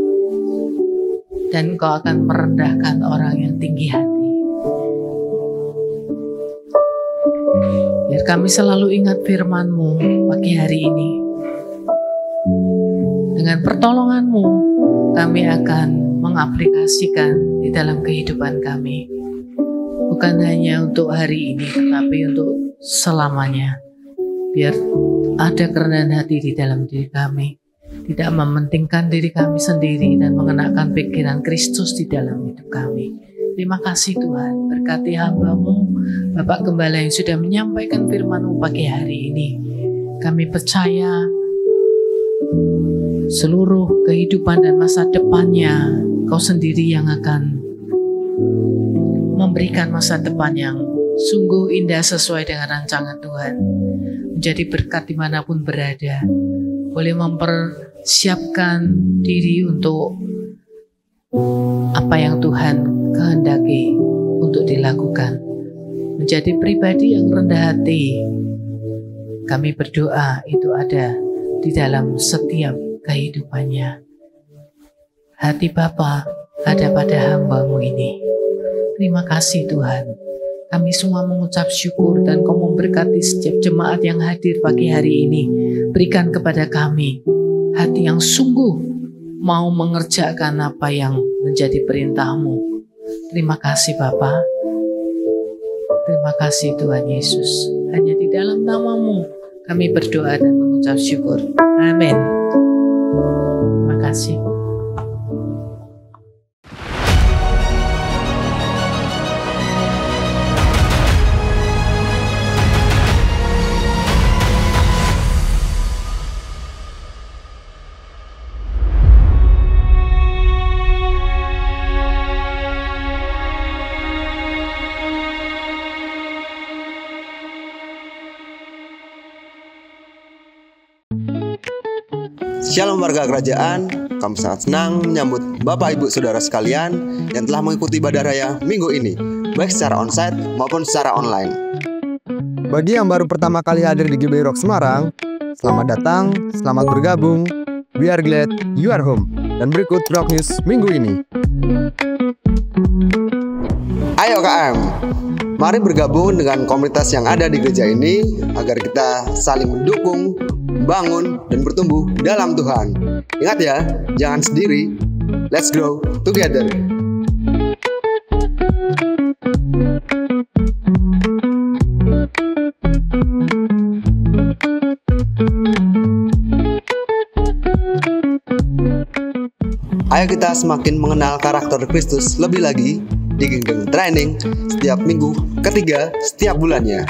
dan Engkau akan merendahkan orang yang tinggi hati. Biar kami selalu ingat firman-Mu pagi hari ini. Dengan pertolongan-Mu, kami akan mengaplikasikan di dalam kehidupan kami. Bukan hanya untuk hari ini, tetapi untuk selamanya. Biar ada kerendahan hati di dalam diri kami. Tidak mementingkan diri kami sendiri dan mengenakan pikiran Kristus di dalam hidup kami. Terima kasih Tuhan, berkati hamba-Mu, Bapak Gembala yang sudah menyampaikan firman-Mu pagi hari ini. Kami percaya seluruh kehidupan dan masa depannya, Kau sendiri yang akan memberikan masa depan yang sungguh indah sesuai dengan rancangan Tuhan. Menjadi berkat dimanapun berada, boleh mempersiapkan diri untuk apa yang Tuhan kehendaki untuk dilakukan. Menjadi pribadi yang rendah hati, kami berdoa itu ada di dalam setiap kehidupannya. Hati Bapa ada pada hamba-Mu ini. Terima kasih Tuhan. Kami semua mengucap syukur dan Kau memberkati setiap jemaat yang hadir pagi hari ini. Berikan kepada kami hati yang sungguh mau mengerjakan apa yang menjadi perintah-Mu. Terima kasih Bapa. Terima kasih Tuhan Yesus. Hanya di dalam nama-Mu kami berdoa dan mengucap syukur. Amin. Terima kasih. Shalom warga kerajaan, kami sangat senang menyambut Bapak Ibu Saudara sekalian yang telah mengikuti ibadah raya minggu ini, baik secara onsite maupun secara online. Bagi yang baru pertama kali hadir di GBI Rock Semarang, selamat datang, selamat bergabung. We are glad you are home. Dan berikut Rock News minggu ini. Ayo KM, mari bergabung dengan komunitas yang ada di gereja ini agar kita saling mendukung, bangun, dan bertumbuh dalam Tuhan. Ingat ya, jangan sendiri. Let's grow together. Ayo kita semakin mengenal karakter Kristus lebih lagi di Genggeng Training setiap minggu ketiga setiap bulannya.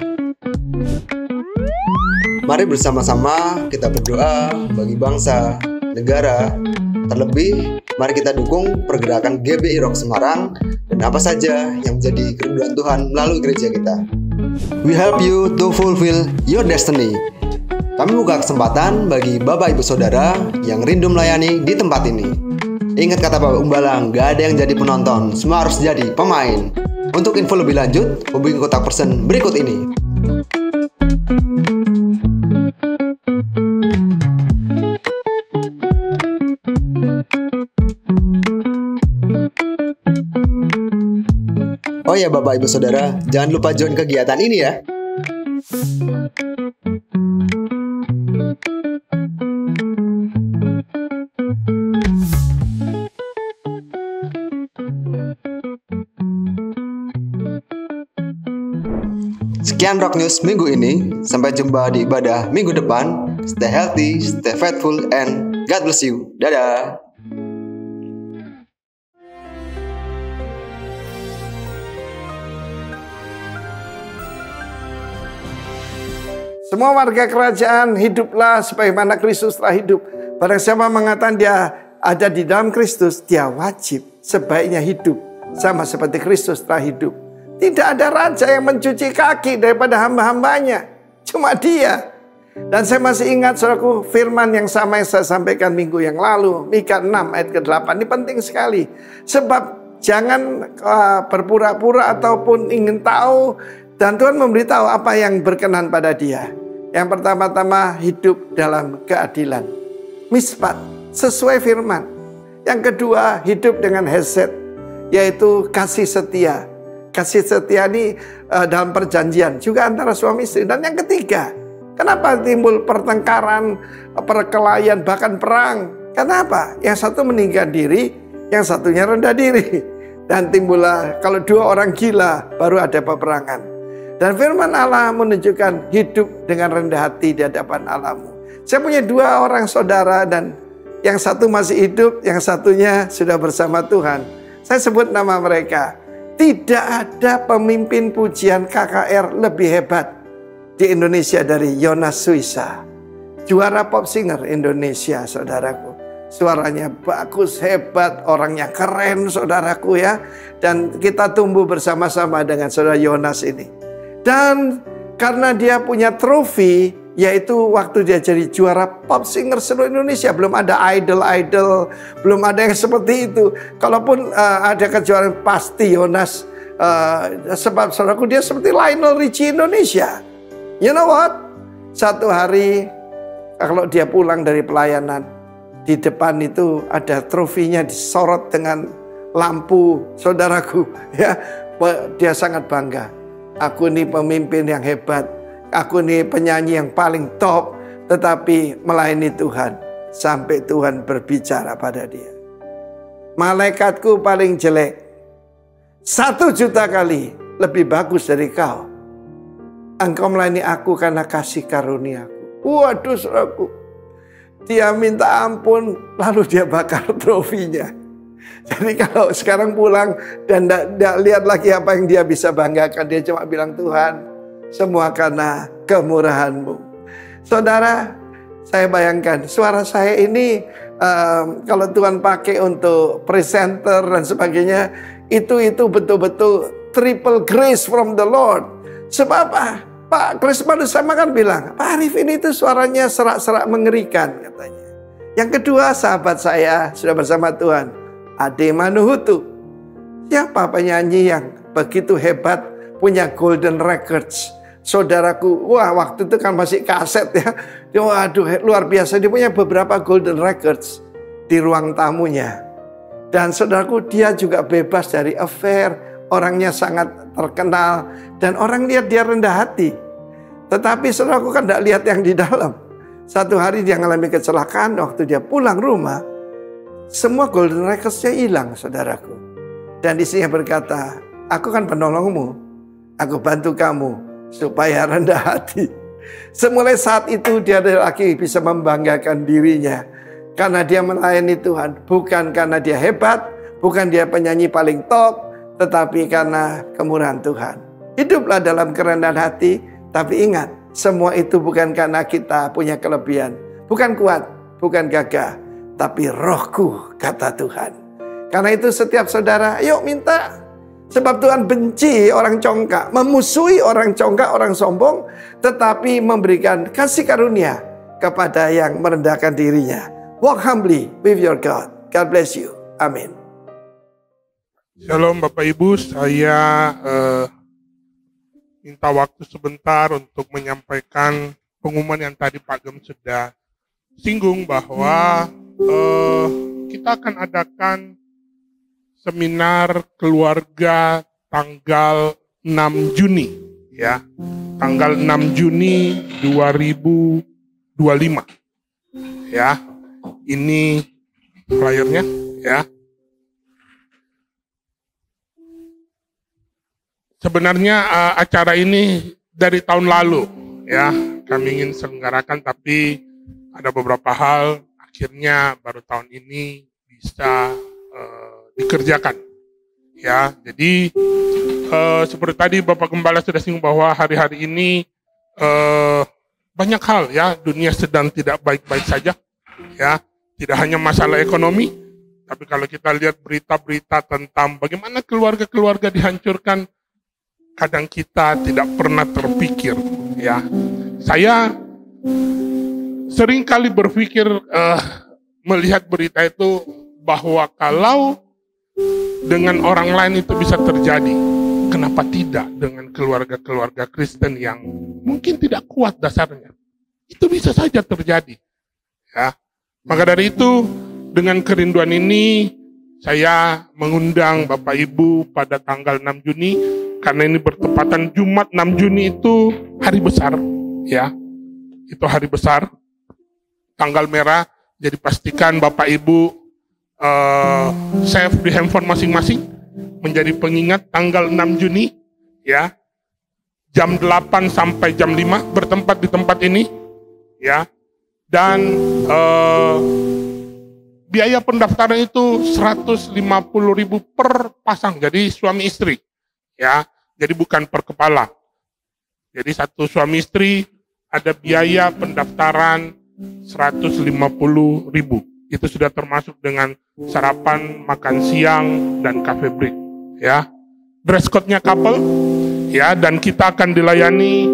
Mari bersama-sama kita berdoa bagi bangsa, negara, terlebih mari kita dukung pergerakan GBI Rock Semarang dan apa saja yang menjadi kerinduan Tuhan melalui gereja kita. We help you to fulfill your destiny. Kami buka kesempatan bagi Bapak Ibu Saudara yang rindu melayani di tempat ini. Ingat kata Bapak Umbalang, gak ada yang jadi penonton, semua harus jadi pemain. Untuk info lebih lanjut, hubungi kontak person berikut ini. Oh ya Bapak Ibu Saudara, jangan lupa join kegiatan ini ya. Sekian Rock News minggu ini. Sampai jumpa di ibadah minggu depan. Stay healthy, stay faithful, and God bless you. Dadah. Semua warga kerajaan, hiduplah sebagaimana Kristus telah hidup. Barang siapa mengatakan dia ada di dalam Kristus, dia wajib sebaiknya hidup sama seperti Kristus telah hidup. Tidak ada raja yang mencuci kaki daripada hamba-hambanya. Cuma dia. Dan saya masih ingat saudaraku firman yang sama yang saya sampaikan minggu yang lalu, Mika 6 ayat ke-8. Ini penting sekali. Sebab jangan berpura-pura ataupun ingin tahu, dan Tuhan memberitahu apa yang berkenan pada dia. Yang pertama-tama hidup dalam keadilan, mispat, sesuai firman. Yang kedua hidup dengan hesed, yaitu kasih setia. Kasih setia ini dalam perjanjian juga antara suami istri. Dan yang ketiga, kenapa timbul pertengkaran, perkelahian, bahkan perang? Kenapa? Yang satu meninggikan diri, yang satunya rendah diri. Dan timbullah kalau dua orang gila baru ada peperangan. Dan firman Allah menunjukkan hidup dengan rendah hati di hadapan Allahmu. Saya punya dua orang saudara dan yang satu masih hidup, yang satunya sudah bersama Tuhan. Saya sebut nama mereka. Tidak ada pemimpin pujian KKR lebih hebat di Indonesia dari Yonas Suisa. Juara pop singer Indonesia, saudaraku. Suaranya bagus, hebat, orangnya keren, saudaraku ya. Dan kita tumbuh bersama-sama dengan saudara Yonas ini. Dan karena dia punya trofi, yaitu waktu dia jadi juara pop singer seluruh Indonesia. Belum ada idol, belum ada yang seperti itu. Kalaupun ada kejuaraan, pasti Yonas. Sebab saudaraku, dia seperti Lionel Richie Indonesia. You know what? Satu hari kalau dia pulang dari pelayanan, di depan itu ada trofinya disorot dengan lampu, saudaraku. Ya, dia sangat bangga. Aku ini pemimpin yang hebat. Aku ini penyanyi yang paling top, tetapi melayani Tuhan sampai Tuhan berbicara pada dia. Malaikatku paling jelek 1 juta kali lebih bagus dari kau. Engkau melayani aku karena kasih karuniaku. Waduh, saudaraku. Dia minta ampun, lalu dia bakar trofinya. Jadi kalau sekarang pulang dan tidak lihat lagi apa yang dia bisa banggakan, dia cuma bilang, Tuhan, semua karena kemurahan-Mu. Saudara, saya bayangkan suara saya ini kalau Tuhan pakai untuk presenter dan sebagainya, itu betul-betul triple grace from the Lord. Sebab apa? Pak Krismanus sama kan bilang, Pak Arif ini tuh suaranya serak-serak mengerikan katanya. Yang kedua, sahabat saya sudah bersama Tuhan, Ade Manuhutu. Siapa penyanyi yang begitu hebat, punya golden records? Saudaraku, wah waktu itu kan masih kaset ya. Waduh, luar biasa. Dia punya beberapa golden records di ruang tamunya. Dan saudaraku, dia juga bebas dari affair. Orangnya sangat terkenal. Dan orang lihat dia rendah hati. Tetapi saudaraku kan tidak lihat yang di dalam. Satu hari dia mengalami kecelakaan. Waktu dia pulang rumah, semua golden records-nya hilang, saudaraku. Dan isinya berkata, aku kan penolongmu. Aku bantu kamu supaya rendah hati. Semulai saat itu dia lagi bisa membanggakan dirinya. Karena dia melayani Tuhan. Bukan karena dia hebat. Bukan dia penyanyi paling top. Tetapi karena kemurahan Tuhan. Hiduplah dalam kerendahan hati. Tapi ingat, semua itu bukan karena kita punya kelebihan. Bukan kuat, bukan gagah. Tapi rohku, kata Tuhan. Karena itu setiap saudara, yuk minta. Sebab Tuhan benci orang congkak, memusuhi orang congkak, orang sombong, tetapi memberikan kasih karunia kepada yang merendahkan dirinya. Walk humbly with your God. God bless you. Amin. Shalom Bapak Ibu, saya minta waktu sebentar untuk menyampaikan pengumuman yang tadi Pak Gem sudah singgung bahwa kita akan adakan seminar keluarga tanggal 6 Juni ya. Tanggal 6 Juni 2025. Ya. Ini flyernya ya. Sebenarnya acara ini dari tahun lalu ya kami ingin selenggarakan, tapi ada beberapa hal akhirnya baru tahun ini bisa dikerjakan ya. Jadi seperti tadi Bapak Gembala sudah singgung bahwa hari-hari ini banyak hal ya, dunia sedang tidak baik-baik saja ya. Tidak hanya masalah ekonomi, tapi kalau kita lihat berita-berita tentang bagaimana keluarga-keluarga dihancurkan, kadang kita tidak pernah terpikir ya. Saya Seringkali berpikir melihat berita itu bahwa kalau dengan orang lain itu bisa terjadi, kenapa tidak dengan keluarga-keluarga Kristen yang mungkin tidak kuat dasarnya? Itu bisa saja terjadi. Ya. Maka dari itu, dengan kerinduan ini, saya mengundang Bapak Ibu pada tanggal 6 Juni, karena ini bertepatan Jumat 6 Juni itu hari besar, ya. Itu hari besar, tanggal merah, jadi pastikan Bapak Ibu save di handphone masing-masing, menjadi pengingat tanggal 6 Juni, ya. Jam 8 sampai jam 5 bertempat di tempat ini, ya. Dan biaya pendaftaran itu 150.000 per pasang, jadi suami istri, ya. Jadi bukan per kepala. Jadi satu suami istri ada biaya pendaftaran 150.000. Itu sudah termasuk dengan sarapan, makan siang, dan cafe break, ya. Dress code-nya couple, ya, dan kita akan dilayani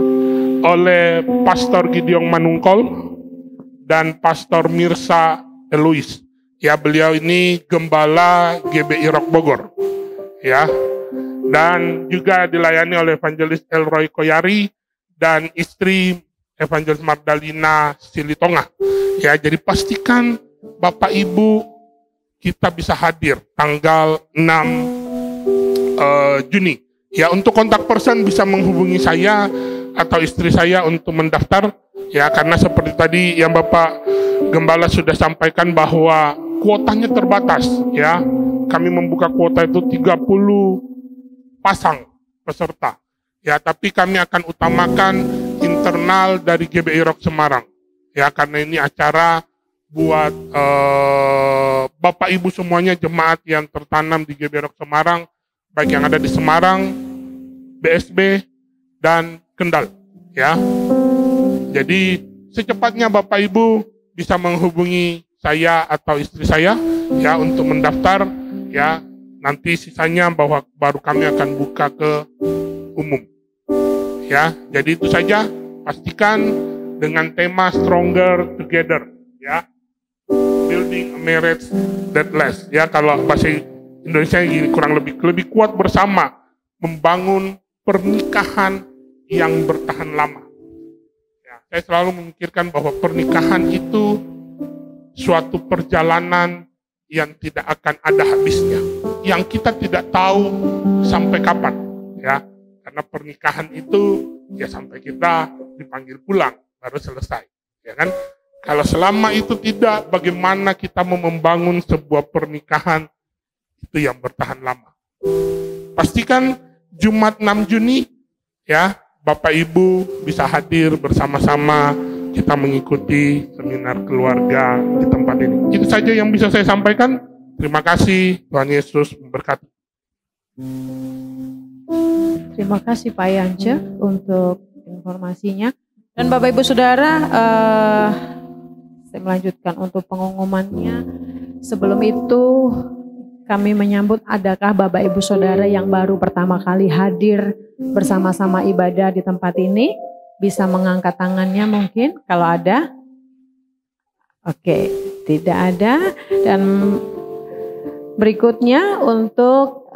oleh Pastor Gideon Manungkol dan Pastor Mirsa Elois. Ya, beliau ini gembala GBI Rock Bogor, ya. Dan juga dilayani oleh Evangelis Elroy Koyari dan istri Evangelis Magdalena Silitonga. Ya, jadi pastikan Bapak Ibu kita bisa hadir tanggal 6 Juni. Ya, untuk kontak person bisa menghubungi saya atau istri saya untuk mendaftar. Ya, karena seperti tadi yang Bapak Gembala sudah sampaikan bahwa kuotanya terbatas, ya. Kami membuka kuota itu 30 pasang peserta. Ya, tapi kami akan utamakan internal dari GBI Rock Semarang. Ya, karena ini acara buat Bapak Ibu semuanya jemaat yang tertanam di GBI Rock Semarang, baik yang ada di Semarang, BSB, dan Kendal, ya. Jadi secepatnya Bapak Ibu bisa menghubungi saya atau istri saya, ya, untuk mendaftar, ya. Nanti sisanya bahwa baru kami akan buka ke umum, ya. Jadi itu saja, pastikan dengan tema Stronger Together, ya, Building a Marriage That Lasts, ya. Kalau bahasa Indonesia kurang lebih kuat bersama, membangun pernikahan yang bertahan lama. Ya, saya selalu memikirkan bahwa pernikahan itu suatu perjalanan yang tidak akan ada habisnya, yang kita tidak tahu sampai kapan, ya. Karena pernikahan itu ya sampai kita dipanggil pulang baru selesai, ya kan? Kalau selama itu tidak, bagaimana kita mau membangun sebuah pernikahan itu yang bertahan lama? Pastikan Jumat 6 Juni, ya, Bapak Ibu bisa hadir bersama-sama kita mengikuti seminar keluarga di tempat ini. Itu saja yang bisa saya sampaikan. Terima kasih, Tuhan Yesus memberkati. Terima kasih Pak Yance untuk informasinya. Dan Bapak Ibu Saudara, saya melanjutkan untuk pengumumannya. Sebelum itu kami menyambut, adakah Bapak Ibu Saudara yang baru pertama kali hadir bersama-sama ibadah di tempat ini? Bisa mengangkat tangannya mungkin kalau ada. Oke, tidak ada. Dan berikutnya untuk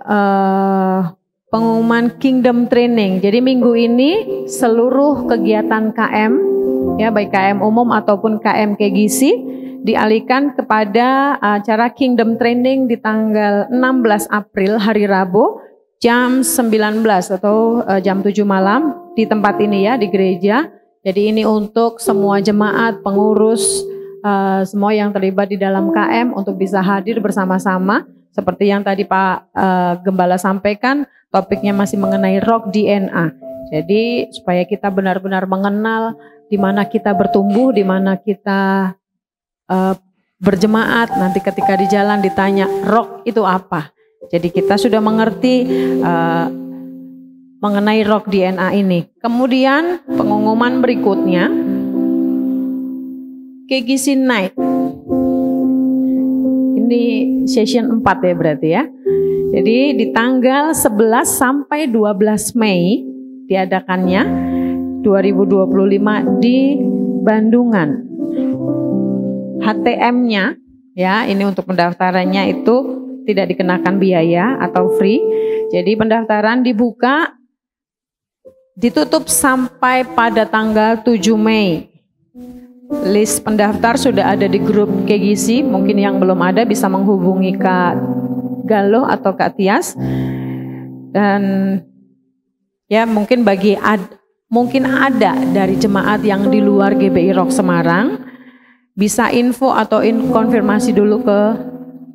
pengumuman Kingdom Training. Jadi minggu ini seluruh kegiatan KM, ya, baik KM umum ataupun KM KGC, dialihkan kepada acara Kingdom Training di tanggal 16 April hari Rabu jam 19 atau jam 7 malam di tempat ini, ya, di gereja. Jadi ini untuk semua jemaat, pengurus, semua yang terlibat di dalam KM untuk bisa hadir bersama-sama. Seperti yang tadi Pak Gembala sampaikan, topiknya masih mengenai rock DNA. Jadi supaya kita benar-benar mengenal di mana kita bertumbuh, di mana kita berjemaat. Nanti ketika di jalan ditanya rock itu apa. Jadi kita sudah mengerti mengenai rock DNA ini. Kemudian pengumuman berikutnya, KGC Night. Ini session 4 ya berarti, ya. Jadi di tanggal 11 sampai 12 Mei diadakannya 2025 di Bandungan. HTM-nya ya, ini untuk pendaftarannya itu tidak dikenakan biaya atau free. Jadi pendaftaran dibuka, ditutup sampai pada tanggal 7 Mei. List pendaftar sudah ada di grup KGC. Mungkin yang belum ada bisa menghubungi Kak Galuh atau Kak Tias. Dan ya mungkin mungkin ada dari jemaat yang di luar GBI Rock Semarang, bisa info atau konfirmasi dulu ke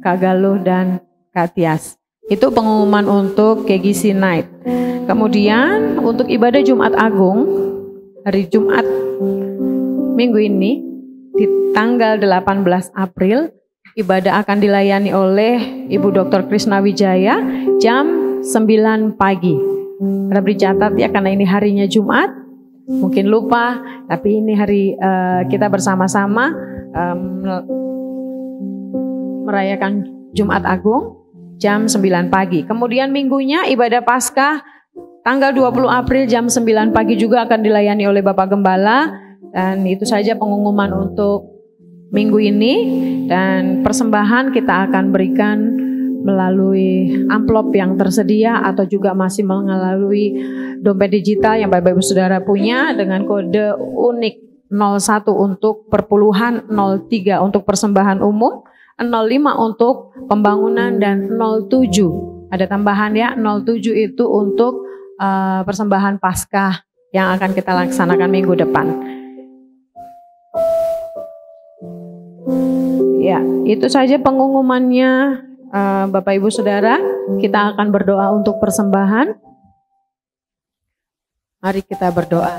Kak Galuh dan Kak Tias. Itu pengumuman untuk KGC Night. Kemudian untuk ibadah Jumat Agung, hari Jumat minggu ini di tanggal 18 April, ibadah akan dilayani oleh Ibu Dr. Krisna Wijaya jam 9 pagi. Harap dicatat ya, karena ini harinya Jumat. Mungkin lupa, tapi ini hari kita bersama-sama merayakan Jumat Agung jam 9 pagi. Kemudian minggunya ibadah Paskah tanggal 20 April jam 9 pagi juga akan dilayani oleh Bapak Gembala. Dan itu saja pengumuman untuk minggu ini. Dan persembahan kita akan berikan melalui amplop yang tersedia atau juga masih melalui dompet digital yang Bapak Ibu Saudara punya dengan kode unik 01 untuk perpuluhan, 03 untuk persembahan umum, 05 untuk pembangunan, dan 07 ada tambahan ya, 07 itu untuk persembahan Paskah yang akan kita laksanakan minggu depan. Ya, itu saja pengumumannya Bapak Ibu Saudara. Kita akan berdoa untuk persembahan. Mari kita berdoa.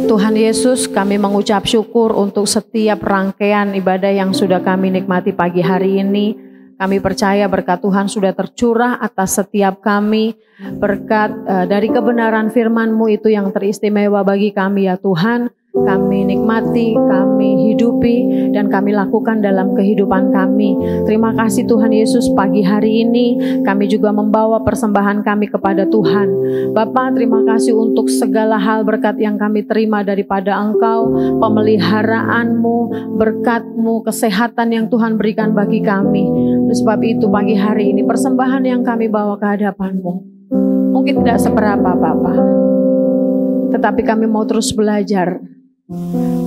Tuhan Yesus, kami mengucap syukur untuk setiap rangkaian ibadah yang sudah kami nikmati pagi hari ini. Kami percaya berkat Tuhan sudah tercurah atas setiap kami. Berkat dari kebenaran firman-Mu itu yang teristimewa bagi kami ya Tuhan. Kami nikmati, kami hidupi, dan kami lakukan dalam kehidupan kami. Terima kasih Tuhan Yesus, pagi hari ini kami juga membawa persembahan kami kepada Tuhan. Bapa, terima kasih untuk segala hal berkat yang kami terima daripada Engkau, pemeliharaan-Mu, berkat-Mu, kesehatan yang Tuhan berikan bagi kami. Oleh sebab itu pagi hari ini persembahan yang kami bawa ke hadapan-Mu mungkin tidak seberapa Bapa, tetapi kami mau terus belajar.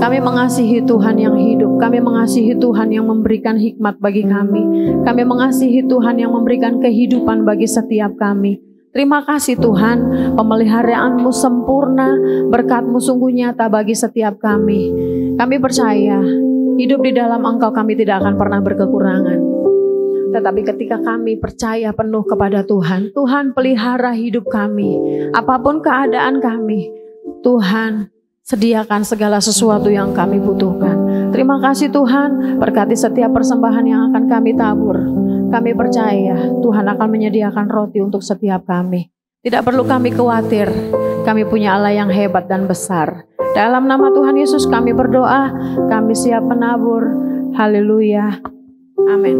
Kami mengasihi Tuhan yang hidup. Kami mengasihi Tuhan yang memberikan hikmat bagi kami. Kami mengasihi Tuhan yang memberikan kehidupan bagi setiap kami. Terima kasih Tuhan, pemeliharaan-Mu sempurna, berkat-Mu sungguh nyata bagi setiap kami. Kami percaya hidup di dalam Engkau kami tidak akan pernah berkekurangan. Tetapi ketika kami percaya penuh kepada Tuhan, Tuhan pelihara hidup kami. Apapun keadaan kami, Tuhan sediakan segala sesuatu yang kami butuhkan. Terima kasih Tuhan, berkati setiap persembahan yang akan kami tabur. Kami percaya Tuhan akan menyediakan roti untuk setiap kami. Tidak perlu kami khawatir, kami punya Allah yang hebat dan besar. Dalam nama Tuhan Yesus kami berdoa, kami siap menabur. Haleluya. Amin.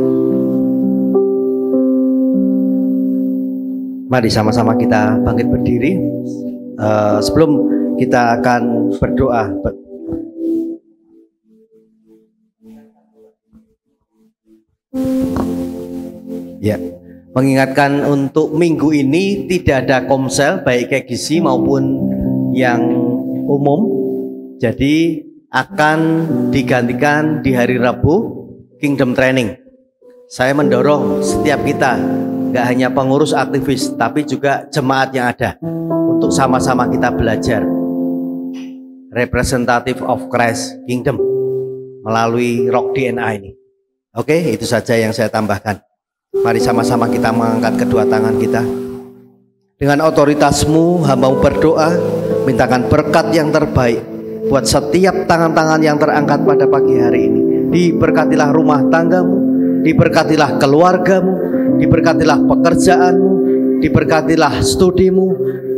Mari sama-sama kita bangkit berdiri. Sebelum kita akan berdoa. Ya, mengingatkan untuk minggu ini tidak ada komsel baik KGC maupun yang umum. Jadi akan digantikan di hari Rabu Kingdom Training. Saya mendorong setiap kita, gak hanya pengurus aktivis, tapi juga jemaat yang ada, untuk sama-sama kita belajar representative of Christ Kingdom melalui Rock DNA ini. Oke, itu saja yang saya tambahkan. Mari sama-sama kita mengangkat kedua tangan kita. Dengan otoritas-Mu, hamba-Mu berdoa, mintakan berkat yang terbaik buat setiap tangan-tangan yang terangkat pada pagi hari ini. Diberkatilah rumah tangga-Mu, diberkatilah keluarga-Mu, diberkatilah pekerjaan-Mu, diberkatilah studi-Mu,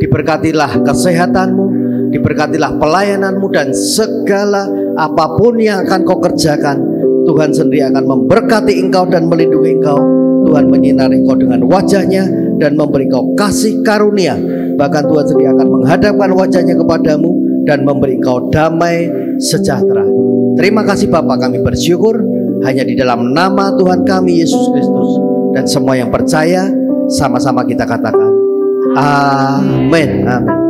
diberkatilah kesehatan-Mu, diberkatilah pelayanan-Mu, dan segala apapun yang akan Kau kerjakan, Tuhan sendiri akan memberkati Engkau dan melindungi Engkau. Tuhan menyinari Engkau dengan wajah-Nya dan memberi Engkau kasih karunia. Bahkan Tuhan sendiri akan menghadapkan wajah-Nya kepadamu dan memberi Engkau damai sejahtera. Terima kasih Bapa, kami bersyukur hanya di dalam nama Tuhan kami Yesus Kristus. Dan semua yang percaya sama-sama kita katakan amin. Amin.